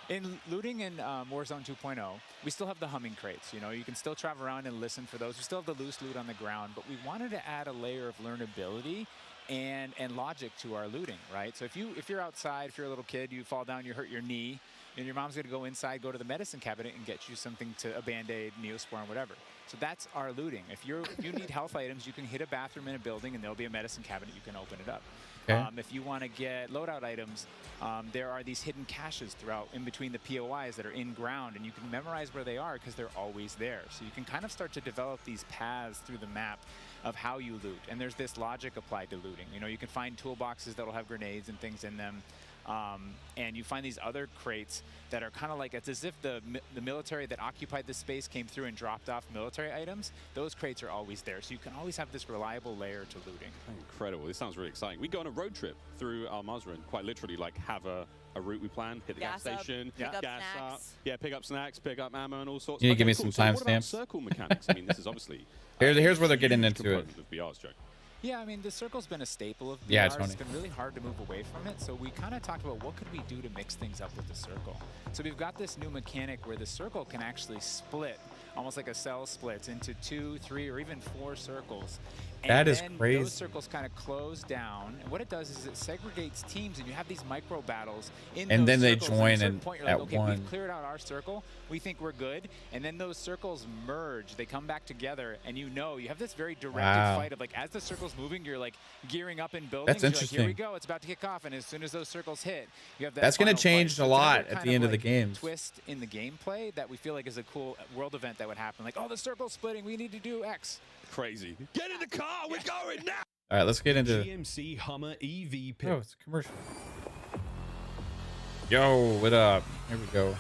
In looting in Warzone 2.0, we still have the humming crates. You can still travel around and listen for those. We still have the loose loot on the ground, but we wanted to add a layer of learnability and logic to our looting, right? So if you're outside, if you're a little kid, you fall down, you hurt your knee, and your mom's going to go inside, go to the medicine cabinet, and get you something a Band-Aid, Neosporin, whatever. So that's our looting. If you need health items, you can hit a bathroom in a building, and there'll be a medicine cabinet. You can open it up. Okay. If you want to get loadout items, there are these hidden caches throughout in between the POIs that are in ground, and you can memorize where they are because they're always there. So you can kind of start to develop these paths through the map of how you loot. And there's this logic applied to looting. You can find toolboxes that'll have grenades and things in them. And you find these other crates that are kind of like, it's as if the military that occupied this space came through and dropped off military items. Those crates are always there, so you can always have this reliable layer to looting. Incredible. This sounds really exciting. We go on a road trip through Al Mazrah and quite literally like have a route we plan, hit the gas station, gas up, pick up snacks, pick up ammo and all sorts. You Okay, give me cool. some So what about timestamps. circle mechanics? I mean, this is obviously Here's where they're getting into it. component of BR's joke. Yeah, I mean, the circle's been a staple of VR. Yeah, It's Tony. been really hard to move away from it, so we kind of talked about what could we do to mix things up with the circle. So we've got this new mechanic where the circle can actually split, almost like a cell splits, into 2, 3, or even 4 circles. That is then crazy. Those circles kind of close down, and what it does is it segregates teams, and you have these micro battles in And those then they circles. join at a certain in point, you're at like, okay, one. we've cleared out our circle, we think we're good, and then those circles merge, they come back together, and you have this very directed fight of like, as the circle's moving, you're like gearing up in buildings. That's You're interesting. Like, here we go, it's about to kick off, and as soon as those circles hit, you have that. That's gonna final change fight. a So it's lot another at kind the end of the like games. Twist in the gameplay that we feel like is a cool world event that would happen. Like, oh, the circle's splitting, we need to do X. Crazy. Get in the car, we're going now. All right, let's get into. GMC Hummer EV Oh, it's a commercial. Yo, what up? Here we go.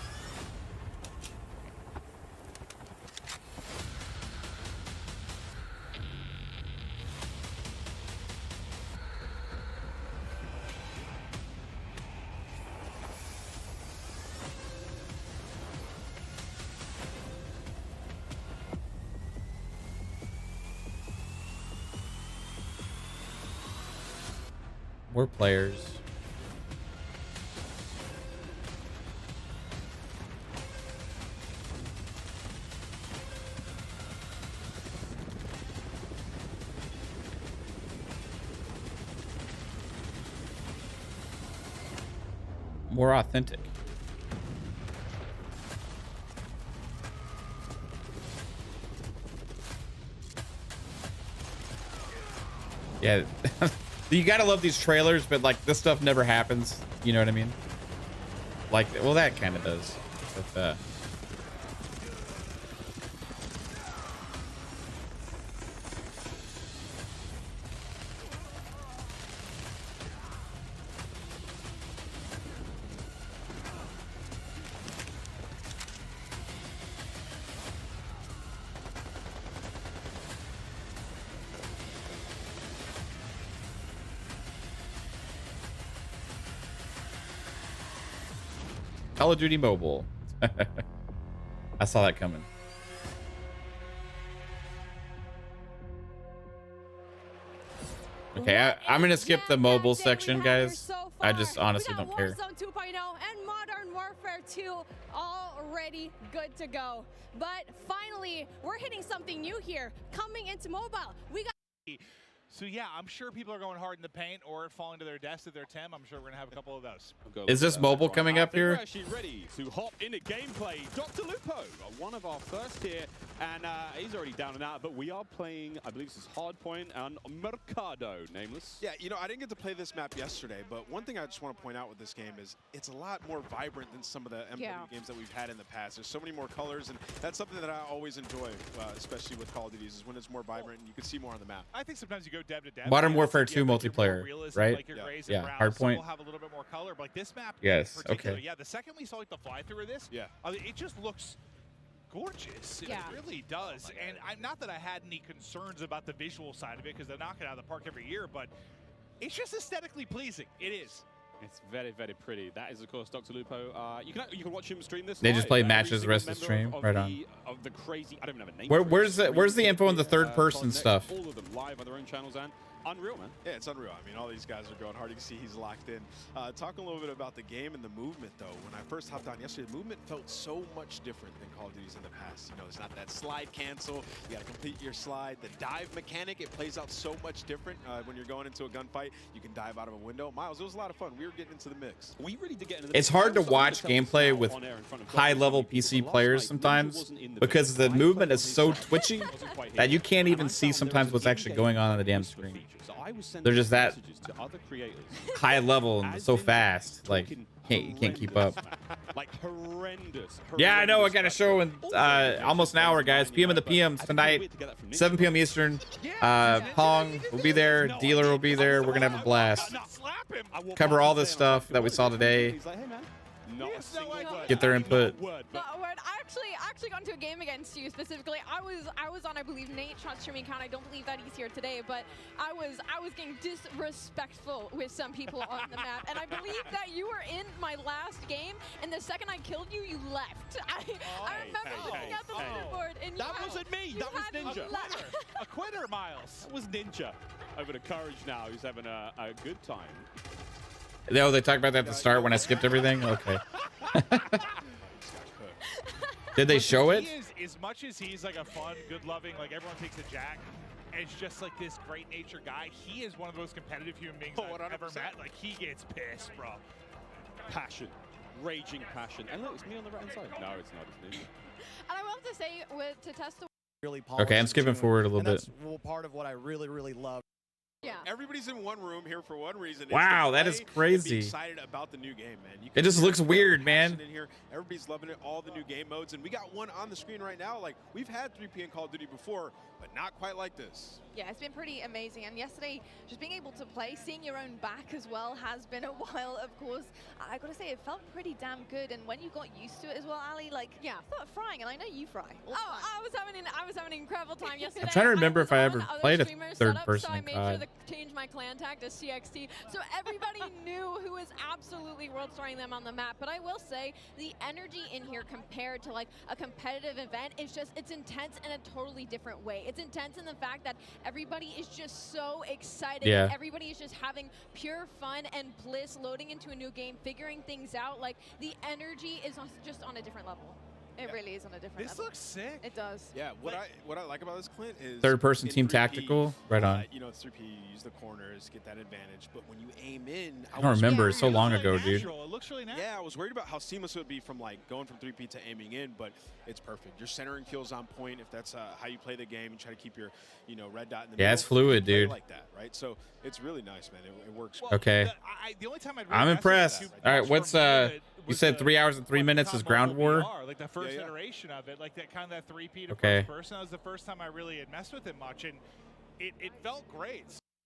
More players. More authentic. Yeah. You gotta love these trailers, but like this stuff never happens. You know what I mean? Like, well, that kind of does. But, Call of Duty Mobile. I saw that coming. Okay, I'm gonna skip the mobile section, guys. I just honestly don't care. Warzone 2.0 and Modern Warfare 2 already good to go. But finally, we're hitting something new here. Coming into mobile, we got. So yeah, I'm sure people are going hard in the paint or falling to their deaths at their Tim. I'm sure we're gonna have a couple of those. Is this mobile coming up here? We're actually ready to hop into gameplay. Dr. Lupo, one of our first here, and he's already down and out, but we are playing, I believe this is Hardpoint and Mercado, nameless. Yeah, you know, I didn't get to play this map yesterday, but one thing I just want to point out with this game is it's a lot more vibrant than some of the MW games that we've had in the past. There's so many more colors, and that's something that I always enjoy, especially with Call of Duty, is when it's more vibrant and you can see more on the map. I think sometimes you go dev to dev. Modern Warfare 2 multiplayer, right? Like your grays Yeah, and browns, some Hardpoint. will have a little bit more color, but like this map. Yes, in particular, okay. Yeah, the second we saw like the fly through of this, it just looks gorgeous. It really does. And not that I had any concerns about the visual side of it because they knock it out of the park every year, but it's just aesthetically pleasing. It is. It's very, very pretty. That is, of course, Dr. Lupo. You can watch him stream this. They just live. play Every matches the single rest of the member stream. of Right the, on. Of the crazy, I don't even have a name. Where's the info on the third person stuff? All of them live on their own channels and unreal, man. Yeah, it's unreal. I mean, all these guys are going hard. You can see he's locked in. Talking a little bit about the game and the movement, though. When I first hopped on yesterday, the movement felt so much different than Call of Duty's in the past. You know, it's not that slide cancel. You got to complete your slide. The dive mechanic, it plays out so much different when you're going into a gunfight. You can dive out of a window. Miles, it was a lot of fun. We were getting into the mix. We really did get into the It's hard to watch gameplay with high-level PC players sometimes because the movement is so twitchy that you can't even see sometimes what's actually going on the damn screen. They're just that high level and so fast. Like, can't keep up. Like horrendous. Yeah, I know. I got a show in almost an hour, guys. PM of the PMs tonight, 7 p.m. Eastern. Pong will be there. Dealer will be there. We're gonna have a blast. Cover all this stuff that we saw today. Get their input. I actually got into a game against you specifically. I was on, I believe, Nate Shot's streaming account. I don't believe that he's here today, but I was getting disrespectful with some people on the map, and I believe that you were in my last game, and the second I killed you, you left. I remember looking at the leaderboard, and that wasn't me. That was Ninja. A quitter, Miles. That was Ninja. Over to Courage now. He's having a good time. No, they talked about that at the start when I skipped everything. Okay. Did they show it? He is, as much as he's like a fun, good-loving, like everyone takes a jack, and it's just like this great-natured guy. He is one of those competitive human beings I've ever met. Like he gets pissed, bro. Passion, raging passion. And look, it's me on the right-hand side. No, it's not. It's Ninja. And I will have to say, to test the really okay, I'm skipping forward a little bit. That's part of what I really love. Yeah. Everybody's in one room here for one reason. Wow, that is crazy. Be excited about the new game, man. It just looks weird, man. In here. Everybody's loving it, all the new game modes, and we got one on the screen right now. Like we've had 3P and Call of Duty before, but not quite like this. Yeah, it's been pretty amazing. And yesterday, just being able to play, seeing your own back as well has been a while, of course. I gotta say, it felt pretty damn good. And when you got used to it as well, Ali, like, yeah, I started frying, and I know you fry. I was having an incredible time yesterday. I'm trying to remember if I ever played a third person. So I made sure to change my clan tag to CXT, so everybody knew who was absolutely world starring them on the map. But I will say, the energy in here compared to like a competitive event is just, it's intense in a totally different way. It's intense in the fact that everybody is just so excited. Yeah. Everybody is just having pure fun and bliss, loading into a new game, figuring things out. Like the energy is just on a different level. It really is on a different level. This looks sick. It does. Yeah, what I like about this, Clint, is third person team 3P, tactical. Right on. You know, it's 3P, you use the corners, get that advantage. But when you aim in, I don't remember. It's so long ago, dude. It looks really natural. Yeah, I was worried about how seamless it would be from like going from 3P to aiming in, but it's perfect. Your centering kills on point. If that's how you play the game, you try to keep your, red dot in the middle. Yeah, it's fluid, dude. Like that, right? So it's really nice, man. It works. Well, okay. The only time I'm impressed. All right, what's you said 3 hours and 3 minutes is Ground War? Like the first iteration of it, like that kind of that 3P to okay. first person. That was the first time I really had messed with it much, and it felt great.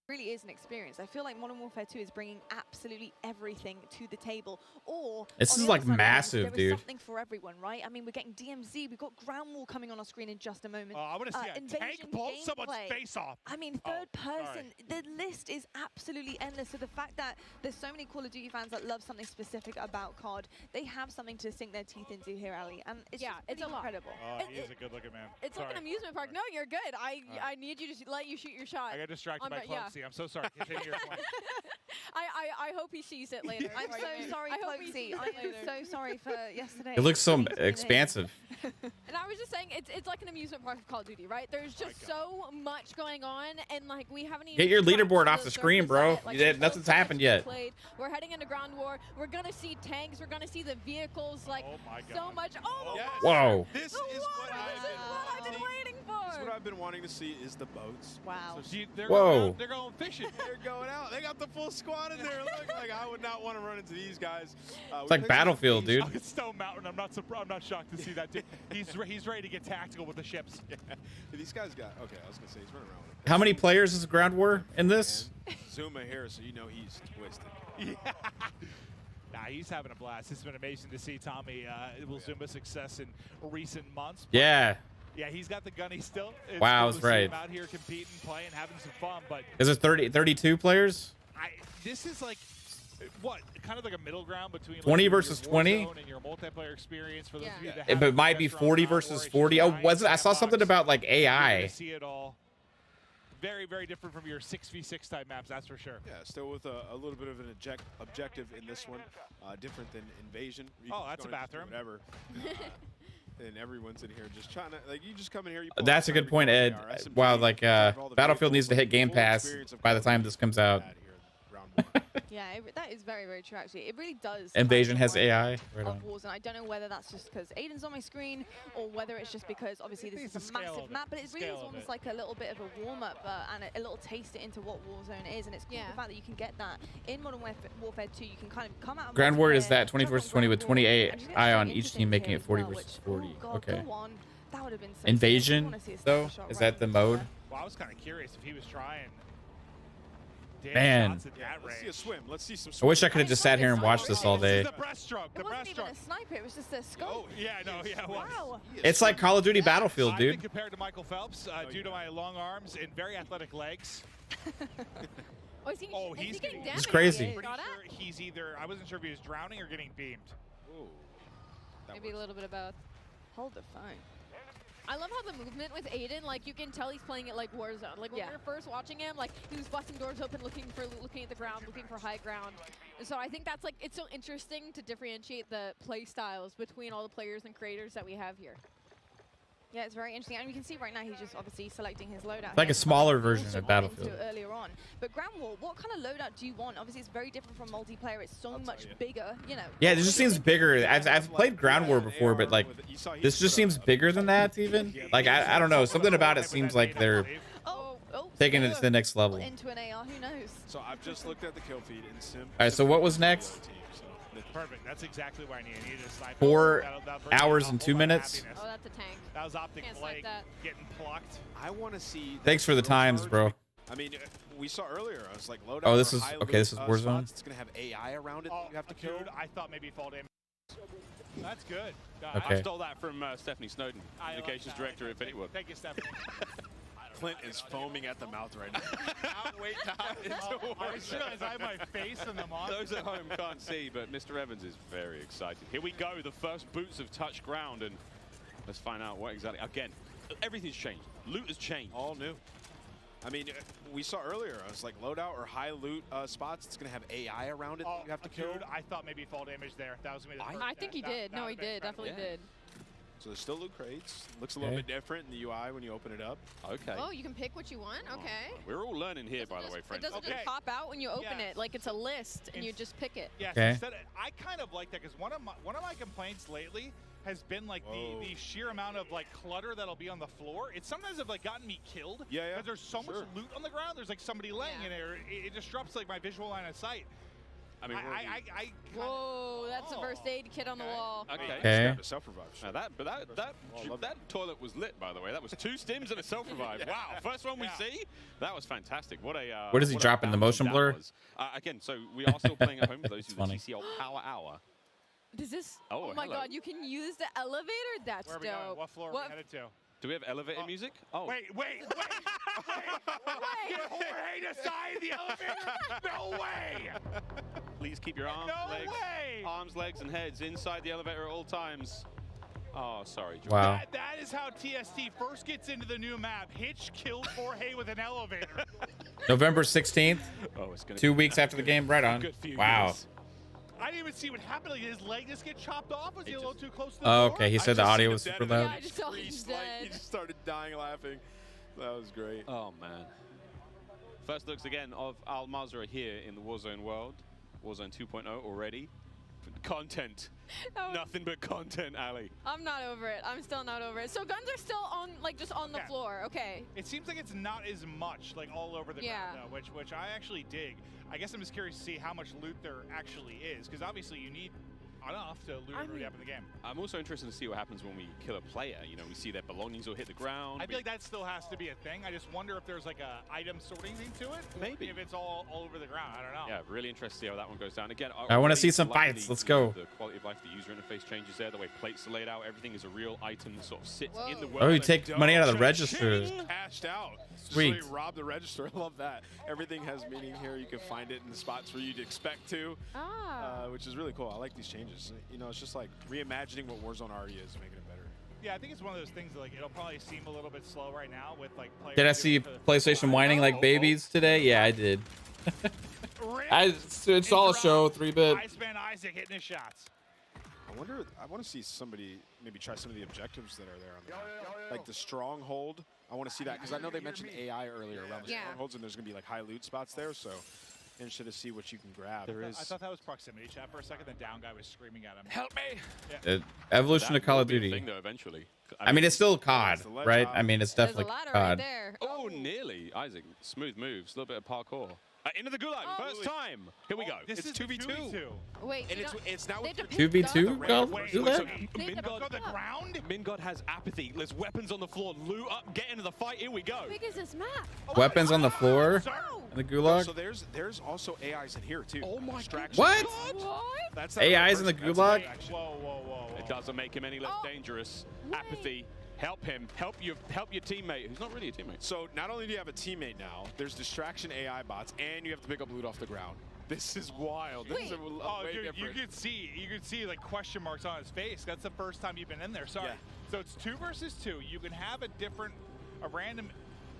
Really is an experience. I feel like Modern Warfare 2 is bringing absolutely everything to the table. Or this is like massive, there dude. is something for everyone, right? I mean, we're getting DMZ. We've got Ground War coming on our screen in just a moment. Oh, I want to see a tank pull someone's face off. I mean, third person. The list is absolutely endless. So the fact that there's so many Call of Duty fans that love something specific about COD, they have something to sink their teeth into here, Ali. And it's it's incredible. Oh, he is a good-looking man. It's like an amusement park. No, you're good. I need you to let you shoot your shot. I got distracted by Cloaksy. I'm so sorry. I hope he sees it later. I'm so sorry, Cloaksy. I am so sorry for yesterday. It looks so expansive. And I was just saying, it's like an amusement park of Call of Duty, right? There's just so much going on, and like we haven't even get your leaderboard off the screen, bro. Nothing's happened yet. We're heading into Ground War. We're gonna see tanks. We're gonna see the vehicles. Like so much. Oh, whoa! This is what I've been waiting for. This is what I've been wanting to see is the boats. Wow. So whoa! They're going fishing. They're going out. They got the full squad in there. Look, like I would not want to run into these guys. It's like Battlefield, dude. Stone Mountain. I'm not surprised. I'm not shocked to see that. Dude. He's ready to get tactical with the ships. Yeah. These guys got. Okay, I was gonna say he's running around with How many players is Ground War in this? Zuma here, so you know he's twisted. Yeah. Nah, he's having a blast. It's been amazing to see Tommy Zuma's success in recent months. Yeah. Yeah, he's got the gunny still. It's wow, I cool was to see right. him out here competing, playing, having some fun. But is it 32 players? This is like what kind of like a middle ground between 20 like versus your 20 and your multiplayer experience for those of you that but it might be 40 versus 40. Oh, was it? I saw something about like AI. See it all. Very, very different from your 6v6 type maps, that's for sure. Yeah, still with a little bit of an objective in this one, different than Invasion. That's a bathroom. Whatever. And everyone's in here just trying to, like, you just come in here. That's a good point, Ed. Wow, like Battlefield needs to hit Game Pass by the time this comes out. Yeah, that is very, very true, actually. It really does. Invasion has AI. Right on. Warzone. I don't know whether that's just because Aiden's on my screen or whether it's just because, obviously, this is a massive map, but it really is almost like a little bit of a warm-up and a little taste into what Warzone is, and it's cool the fact that you can get that in Modern Warfare 2. You can kind of come out of Grand War is that 20 versus 20 with 28 eye on each team, making it 40 versus 40. Okay. That would have been so Invasion, though? Is that the mode? Well, I was kind of curious if he was trying. Man. Let's see a swim. Let's see some I wish I could have just sat here and watched this all day. The breaststroke. It wasn't even a sniper, it was just a scope. Oh, yeah, no, yeah, it was. Wow. It's like Call of Duty Battlefield, I've been dude. compared to Michael Phelps due to my long arms and very athletic legs. He's getting damaged. It's crazy. Pretty sure he's either, I wasn't sure if he was drowning or getting beamed. Ooh. Maybe a little bit of both. Hold the phone. I love how the movement with Aiden, like you can tell he's playing it like Warzone. Like when we were first watching him, like he was busting doors open, looking at the ground, looking for high ground. And so I think that's like, it's so interesting to differentiate the play styles between all the players and creators that we have here. Yeah, it's very interesting, and you can see right now he's just obviously selecting his loadout. It's like a smaller version of Battlefield. Earlier on, but Grand War, what kind of loadout do you want? Obviously, it's very different from multiplayer. It's so much bigger, you know. Yeah, it just seems bigger. I've played Ground War before, but like this just seems bigger than that even. Like I don't know, something about it seems like they're taking it to the next level. Into an AR, who knows? So I've just looked at the kill feed in Sim. All right, so what was next? Perfect. That's exactly what I need. I needed a sniper. 4 hours and 2 minutes. Oh, that's a tank. That was Optic Blake getting plucked. I want to see. Thanks for the times, bro. I mean, we saw earlier. I was like, load Oh, up this for is high okay. This is loot, Warzone. spots. It's gonna have AI around it. That you have to kill. Dude, I thought maybe fall damage. That's good. Okay. I stole that from Stephanie Snowden, communications director at Infinity World. Thank you, Stephanie. Clint is foaming at the mouth right now. Can't wait to hop into I just realized I have my face in the monitor. Those at home can't see, but Mr. Evans is very excited. Here we go, the first boots have touched ground, and let's find out what exactly. Again, everything's changed. Loot has changed. All new. I mean, we saw earlier. I was like, loadout or high loot spots. It's gonna have AI around it. That you have to kill. Dude, I thought maybe fall damage there. That was gonna be the first. I think he did. No, he did. Definitely did. So there's still loot crates. Looks a little bit different in the UI when you open it up. Okay. Oh, you can pick what you want? Okay. We're all learning here, by the way, friends. It doesn't just pop out when you open it. Like it's a list, and you just pick it. Yes. Instead of, I kind of like that because one of my complaints lately has been like the sheer amount of like clutter that'll be on the floor. It sometimes have like gotten me killed. Yeah, yeah. Because there's so much loot on the ground. There's like somebody laying in there. It disrupts like my visual line of sight. I mean, whoa, that's a first aid kit on the wall. Okay. Self-revive. Now that toilet was lit, by the way. That was 2 stims and a self-revive. Wow, first one we see. That was fantastic. What a. What does he drop in the motion blur? Again, so we are still playing at home for those who the TCL Power Hour. Does this? Oh, my hello. God, you can use the elevator. That's Where are we dope. going? What floor are we headed to? Do we have elevator music? Oh. Wait. Get Jorge to sign the elevator? No way! Please keep your arms, legs, and heads inside the elevator at all times. Oh, sorry, George. Wow. That is how TST first gets into the new map. Hitch killed Jorge with an elevator. November 16th. Oh, it's gonna 2 weeks after the game. Right on. Wow. I didn't even see what happened. Like, his leg just get chopped off. Was he a little too close to the Oh, door? okay. He said the audio was super loud. Yeah, I just saw he's dead. He just started dying laughing. That was great. Oh, man. First looks again of Al Mazrah here in the Warzone world. Warzone 2.0 already. Content. Nothing but content, Ali. I'm not over it. I'm still not over it. So guns are still on, like, just on the floor. Okay. It seems like it's not as much, like, all over the ground, though, which I actually dig. I guess I'm just curious to see how much loot there actually is, because obviously you need enough to loot everybody up in the game. I'm also interested to see what happens when we kill a player. You know, we see their belongings will hit the ground. I feel like that still has to be a thing. I just wonder if there's like a item sorting thing to it. Maybe. If it's all over the ground. I don't know. Yeah, really interested to see how that one goes down. Again, I want to see some fights. Let's go. The quality of life, the user interface changes there. The way plates are laid out, everything is a real item that sort of sits in the world. Oh, you take money out of the register. Cashed out. Sweet. Just rob the register. I love that. Everything has meaning here. You can find it in the spots where you'd expect to, which is really cool. I like these changes. You know, it's just like reimagining what Warzone already is, making it better. Yeah, I think it's one of those things that, like, it'll probably seem a little bit slow right now with like players. Did I see PlayStation whining like babies today? Yeah, I did. It's all a show, 3-bit. Iceman Isaac hitting his shots. I want to see somebody maybe try some of the objectives that are there on the map. Like the stronghold. I want to see that because I know they mentioned AI earlier around the strongholds, and there's going to be like high loot spots there. So Interested to see what you can grab. I thought that was proximity chat for a second. The down guy was screaming at him. Help me! Yeah. Evolution That of Call will of be a Duty. thing, though, eventually. I mean, it's still COD, right? I mean, it's definitely COD. Oh, nearly. Isaac, smooth moves, a little bit of parkour. Into the gulag, first time. Here we go. This It's is 2v2. Wait, And it's now with 2v2 Mingod Mingod, ground? Mingod has apathy. There's weapons on the floor. Loot up, get into the fight. Here we go. How big is this map? Weapons on the floor in the gulag. So there's also AIs in here too. Oh my god. What? That's AIs in the gulag? Whoa. It doesn't make him any less dangerous. Apathy. Help him. Help your teammate, who's not really a teammate. So not only do you have a teammate now, there's distraction AI bots, and you have to pick up loot off the ground. This is wild. This is a way Dude, different. you could see like question marks on his face. That's the first time you've been in there. Sorry. Yeah. So it's 2 versus 2. You can have a random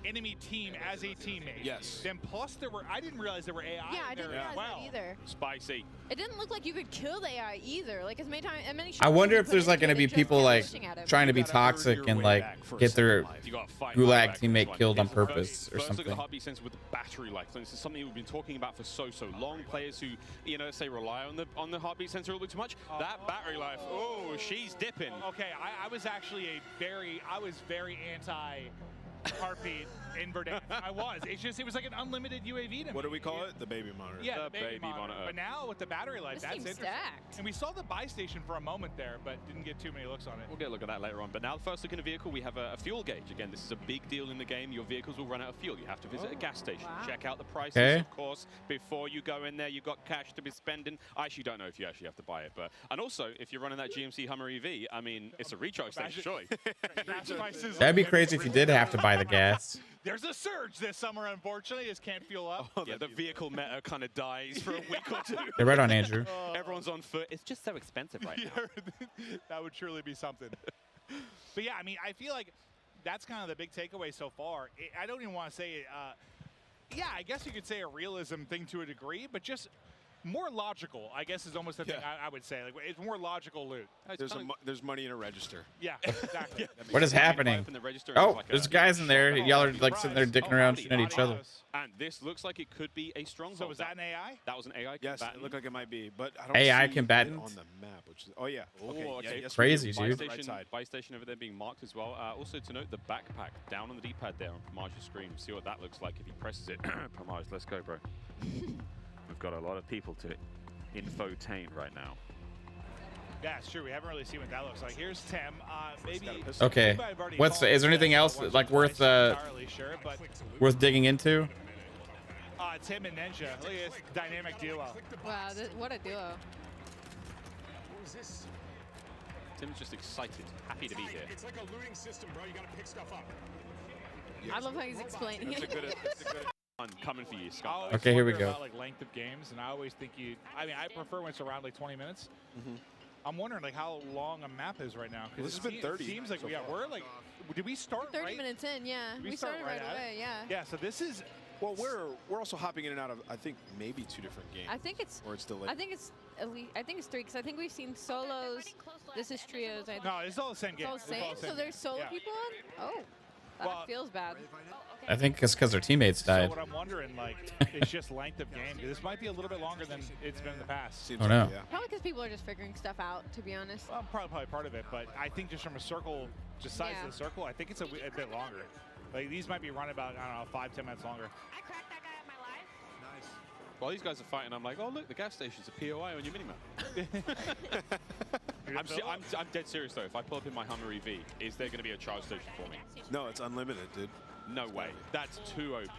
enemy team as a teammate. Yes. Then plus I didn't realize there were AI Yeah, I in didn't there realize as well. that either. Spicy. It didn't look like you could kill the AI either. Like as many shots I wonder you if put there's like into going to it, be it people just like kept pushing at him. trying to be toxic and like get their gulag teammate killed on purpose or First look at the something. heartbeat sensor with the battery life. This is something we've been talking about for so long. Players who, say rely on the heartbeat sensor a little bit too much. That battery life, oh, she's dipping. Okay, I was actually very anti heartbeat invert. I was. It was like an unlimited UAV to me. What do we call it? The baby monitor. Yeah, the baby monitor. But now with the battery life, This that's seems interesting. stacked. And we saw the buy station for a moment there, but didn't get too many looks on it. We'll get a look at that later on. But now, the first look in a vehicle, we have a fuel gauge. Again, this is a big deal in the game. Your vehicles will run out of fuel. You have to visit a gas station. Wow. Check out the prices, Okay. of course. Before you go in there, you've got cash to be spending. I actually don't know if you actually have to buy it. And also, if you're running that GMC Hummer EV, I mean, it's a recharge station, surely. That'd be crazy if you did have to buy the gas. There's a surge this summer, unfortunately. Just can't fuel up. Yeah, the vehicle meta kind of dies for a week or two. They're right on Andrew. Everyone's on foot. It's just so expensive right now. That would truly be something. But yeah, I mean, I feel like that's kind of the big takeaway so far. I don't even want to say, yeah, I guess you could say a realism thing to a degree, but just more logical, I guess, is almost the thing I would say. Like, it's more logical loot. There's money in a register. Yeah, exactly. What is happening? Oh, there's guys in there. Y'all are like sitting there dicking around shooting at each other. And this looks like it could be a stronghold. So was that an AI? That was an AI Yes, combatant. it looked like it might be, but I don't AI see combatant? it on the map. Which is, oh yeah. Okay. Oh, Yeah, okay. yes, we Crazy, do. dude. Buy Right side. station over there being marked as well. Also to note, the backpack down on the D-pad there on Pamage's screen. See what that looks like if he presses it. Pamage, let's go, bro. We've got a lot of people to infotain right now. Yeah, it's true. We haven't really seen what that looks like. Here's Tim. Maybe. Okay. Is there anything else like worth Sure, but worth digging into? Tim and Ninja. Look at this dynamic duo. Wow, what a duo. Tim's just excited, happy to be here. It's like a looting system, bro. You gotta pick stuff up. I love how he's explaining it. That's a good one coming for you, Scott. Okay, here we go. About, like length of games, and I always think I mean, I prefer when it's around like 20 minutes. I'm wondering like how long a map is right now. Well, this has been 30 It seems like so far. we're like, did we start 30 minutes in, yeah. We start started right right at away, yeah. Yeah, so this is. Well, we're also hopping in and out of I think maybe 2 different games. I think it's. Or it's delayed. I think it's at least. I think it's 3 because I think we've seen solos. This is trios. I think. No, it's all the same game. It's all the same. So there's solo people on. Oh, that feels bad. I think it's because their teammates died. So what I'm wondering, like, it's just length of game. This might be a little bit longer than it's been in the past. Oh no. Probably because people are just figuring stuff out. To be honest. Well, probably part of it, but I think just from a circle, just size of the circle, I think it's a bit longer. Like these might be running about I don't know 5-10 minutes longer. While these guys are fighting, I'm like, oh look, the gas station's a POI on your minimap. I'm dead serious though. If I pull up in my Hummer EV, is there going to be a charge station for me? No, it's unlimited, dude. No way. That's too OP.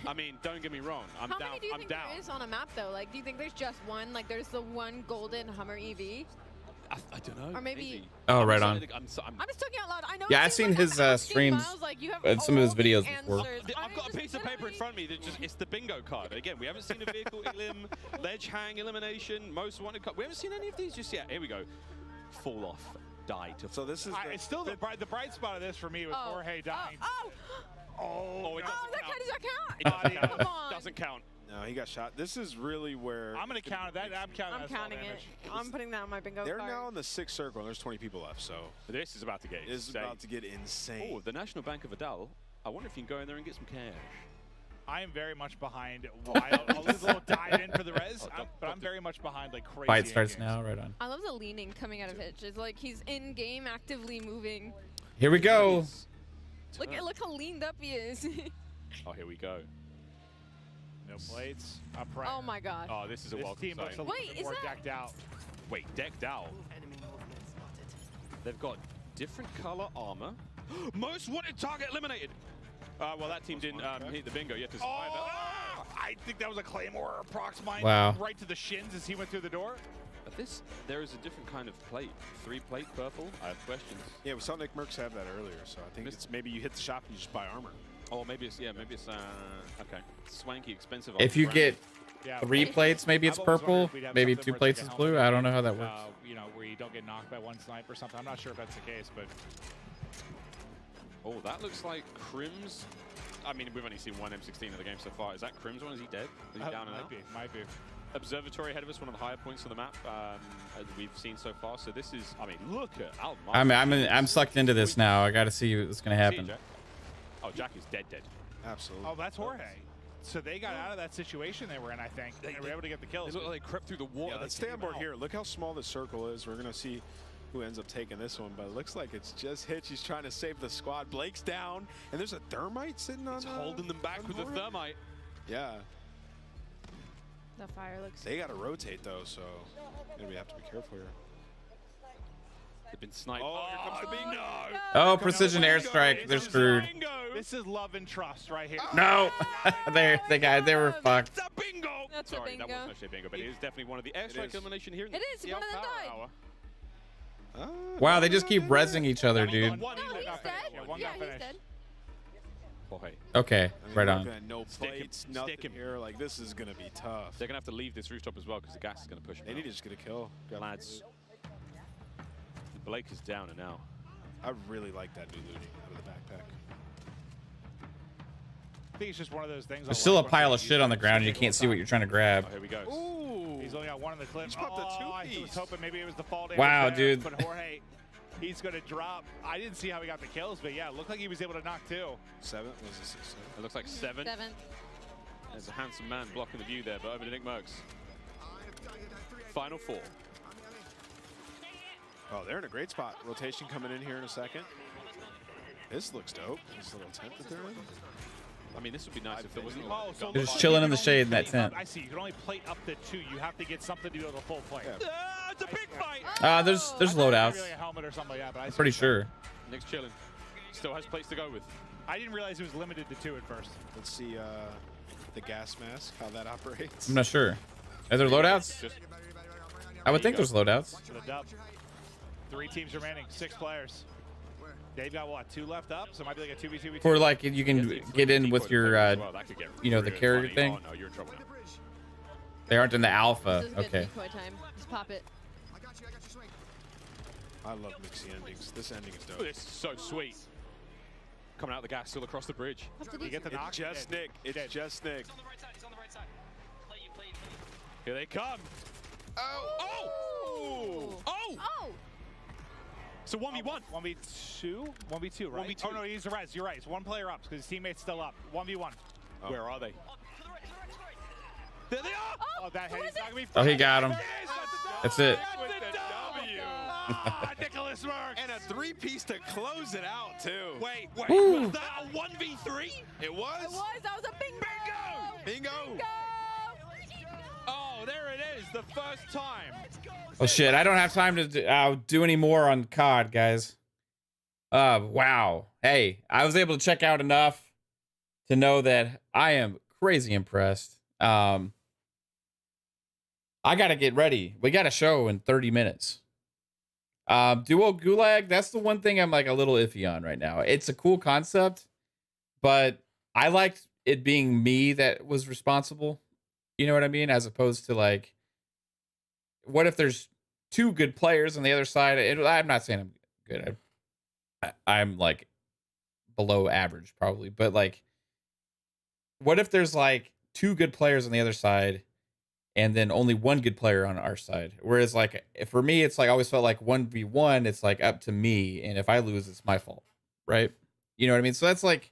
I mean, don't get me wrong. I'm How down. many do you I'm think down. there is on a map though? Like, do you think there's just one? Like, there's the one golden Hummer EV. I don't know. Or maybe. Oh, right on. I'm just talking out loud. I know. Yeah, I've seen his streams and some of his videos before. I've got a piece of paper in front of me that it's the bingo card. Again, we haven't seen a vehicle elim, ledge hang elimination, most wanted card. We haven't seen any of these just yet. Here we go. Fall off, die to. So this is. It's still the bright spot of this for me with Jorge dying. Oh, it doesn't that count. doesn't count. Come on. Doesn't count. No, he got shot. This is really where. I'm going to count that. I'm counting it. I'm putting that on my bingo They're card. now in the 6th circle, and there's 20 people left, so. This is about to get This is about to get insane. Oh, the National Bank of Vidal. I wonder if you can go in there and get some cash. I am very much behind. I'll do a little dive in for the res, but I'm very much behind like crazy. Fight starts now, right on. I love the leaning coming out of Hitch. It's like he's in game, actively moving. Here we go. Look how leaned up he is. Oh, here we go. No plates. Up right. Oh my god. Oh, this is a welcome team looks a sign. little bit more decked out. Wait, decked out? They've got different color armor. Most wanted target eliminated. Well, that team didn't hit the bingo yet to survive. Oh, I think that was a Claymore or prox mine right to the shins as he went through the door. But there is a different kind of plate. 3-plate purple. I have questions. Yeah, we saw Nick Merckx have that earlier, so I think it's maybe you hit the shop and you just buy armor. Oh, maybe it's okay. Swanky, expensive. If you get 3 plates, maybe it's purple. Maybe 2 plates is blue. I don't know how that works. You know, where you don't get knocked by one snipe or something. I'm not sure if that's the case, but. Oh, that looks like Crim's. I mean, we've only seen one M16 of the game so far. Is that Crim's one? Is he dead? Is he down and out? Might be. Observatory ahead of us, one of the higher points on the map as we've seen so far. So this is, I mean, look at Alvin. I'm sucked into this now. I got to see what's gonna happen. Oh, Jack is dead. Absolutely. Oh, that's Jorge. So they got out of that situation they were in, I think. They were able to get the kills. They look like they crept through the water. Yeah, let's stay on board here. Look how small this circle is. We're gonna see who ends up taking this one, but it looks like it's just Hitch. He's trying to save the squad. Blake's down, and there's a thermite sitting on. He's holding them back with the thermite. Yeah. The fire looks. They gotta rotate though, so we have to be careful here. They've been sniped. Oh, here comes the bingo. Oh, precision airstrike. They're screwed. This is love and trust right here. No, they were fucked. That's a bingo. That's Sorry, a bingo. that wasn't actually a bingo, but it is definitely one of the airstrike elimination here. It is. One of them died. Wow, they just keep rezzing each other, dude. No, he's dead. Yeah, he's dead. Okay, right on. No plates, nothing here. Like, this is gonna be tough. They're gonna have to leave this rooftop as well because the gas is gonna push them. They need to just get a kill. Lads. Blake is down and out. I really like that new looting out of the backpack. I think it's just one of those things. There's still a pile of shit on the ground and you can't see what you're trying to grab. Oh, here we go. Ooh. He's only got one in the clip. He's popped a I was hoping maybe it was the fall damage. Wow, there, dude. But Jorge, he's going to drop. I didn't see how he got the kills, but yeah, it looked like he was able to knock 2. 7? Was it 6? 7? It looks like 7. 7. There's a handsome man blocking the view there, but over to Nick Merckx. Final 4. Oh, they're in a great spot. Rotation coming in here in a second. This looks dope. This little tent that they're in. I mean, this would be nice if there wasn't. They're just chilling in the shade in that tent. I see. You can only plate up to 2. You have to get something to do with a full plate. It's a big fight. There's loadouts. Really a helmet or something like that, but I'm pretty sure. Nick's chilling. Still has plates to go with. I didn't realize it was limited to 2 at first. Let's see the gas mask, how that operates. I'm not sure. Are there loadouts? I would think there's loadouts. For the dub. 3 teams remaining, 6 players. They've got what, 2 left up, so it might be like a 2v2v2. For like you can get in with your you know, the carrier thing. Oh no, you're in trouble now. They aren't in the alpha. This is good Okay. decoy time. Just pop it. I love mixing endings. This ending is dope. Oh, this is so sweet. Coming out the gas, still across the bridge. You get the knock. It's just Nick. It's just Nick. Here they come. Oh! Oh! So 1v1. 1v2? 1v2, right? 1v2. Oh, no, he's the res. You're right. It's 1 player up because his teammate's still up. 1v1. Where are they? There they are! Oh, that head is not going to be Oh, he got him. That's it. Nicholas Merckx. And a 3-piece to close it out, too. Wait. Woo. Was that a 1v3? It was? It was. That was a bingo! Bingo! Oh, there it is. The first time. Oh shit! I don't have time to do any more on COD, guys. Wow. Hey, I was able to check out enough to know that I am crazy impressed. I gotta get ready. We got a show in 30 minutes. Duo Gulag, that's the one thing I'm like a little iffy on right now. It's a cool concept, but I liked it being me that was responsible. You know what I mean? As opposed to like, what if there's 2 good players on the other side? I'm not saying I'm good. I'm like below average probably, but like, what if there's like 2 good players on the other side and then only 1 good player on our side? Whereas like, for me, it's like, I always felt like 1v1, it's like up to me. And if I lose, it's my fault. Right. You know what I mean? So that's like,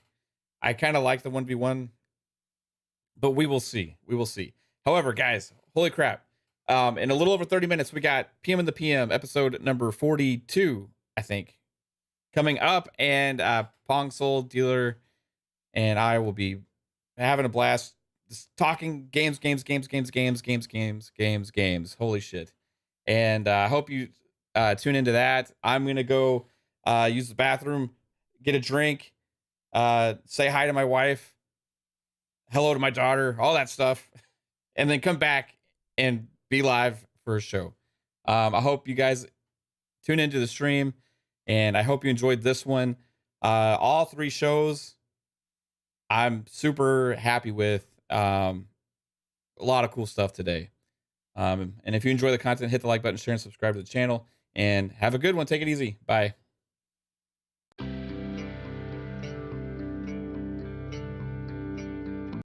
I kind of like the 1v1 but we will see. We will see. However, guys, holy crap. In a little over 30 minutes, we got PM in the PM, episode number 42, I think, coming up. And Pong Soul Dealer and I will be having a blast just talking games. Holy shit. And I hope you tune into that. I'm going to go use the bathroom, get a drink, say hi to my wife, hello to my daughter, all that stuff, and then come back and be live for a show. I hope you guys tune into the stream, and I hope you enjoyed this one. All 3 shows I'm super happy with. A lot of cool stuff today. And if you enjoy the content, hit the like button, share, and subscribe to the channel. And have a good one. Take it easy. Bye.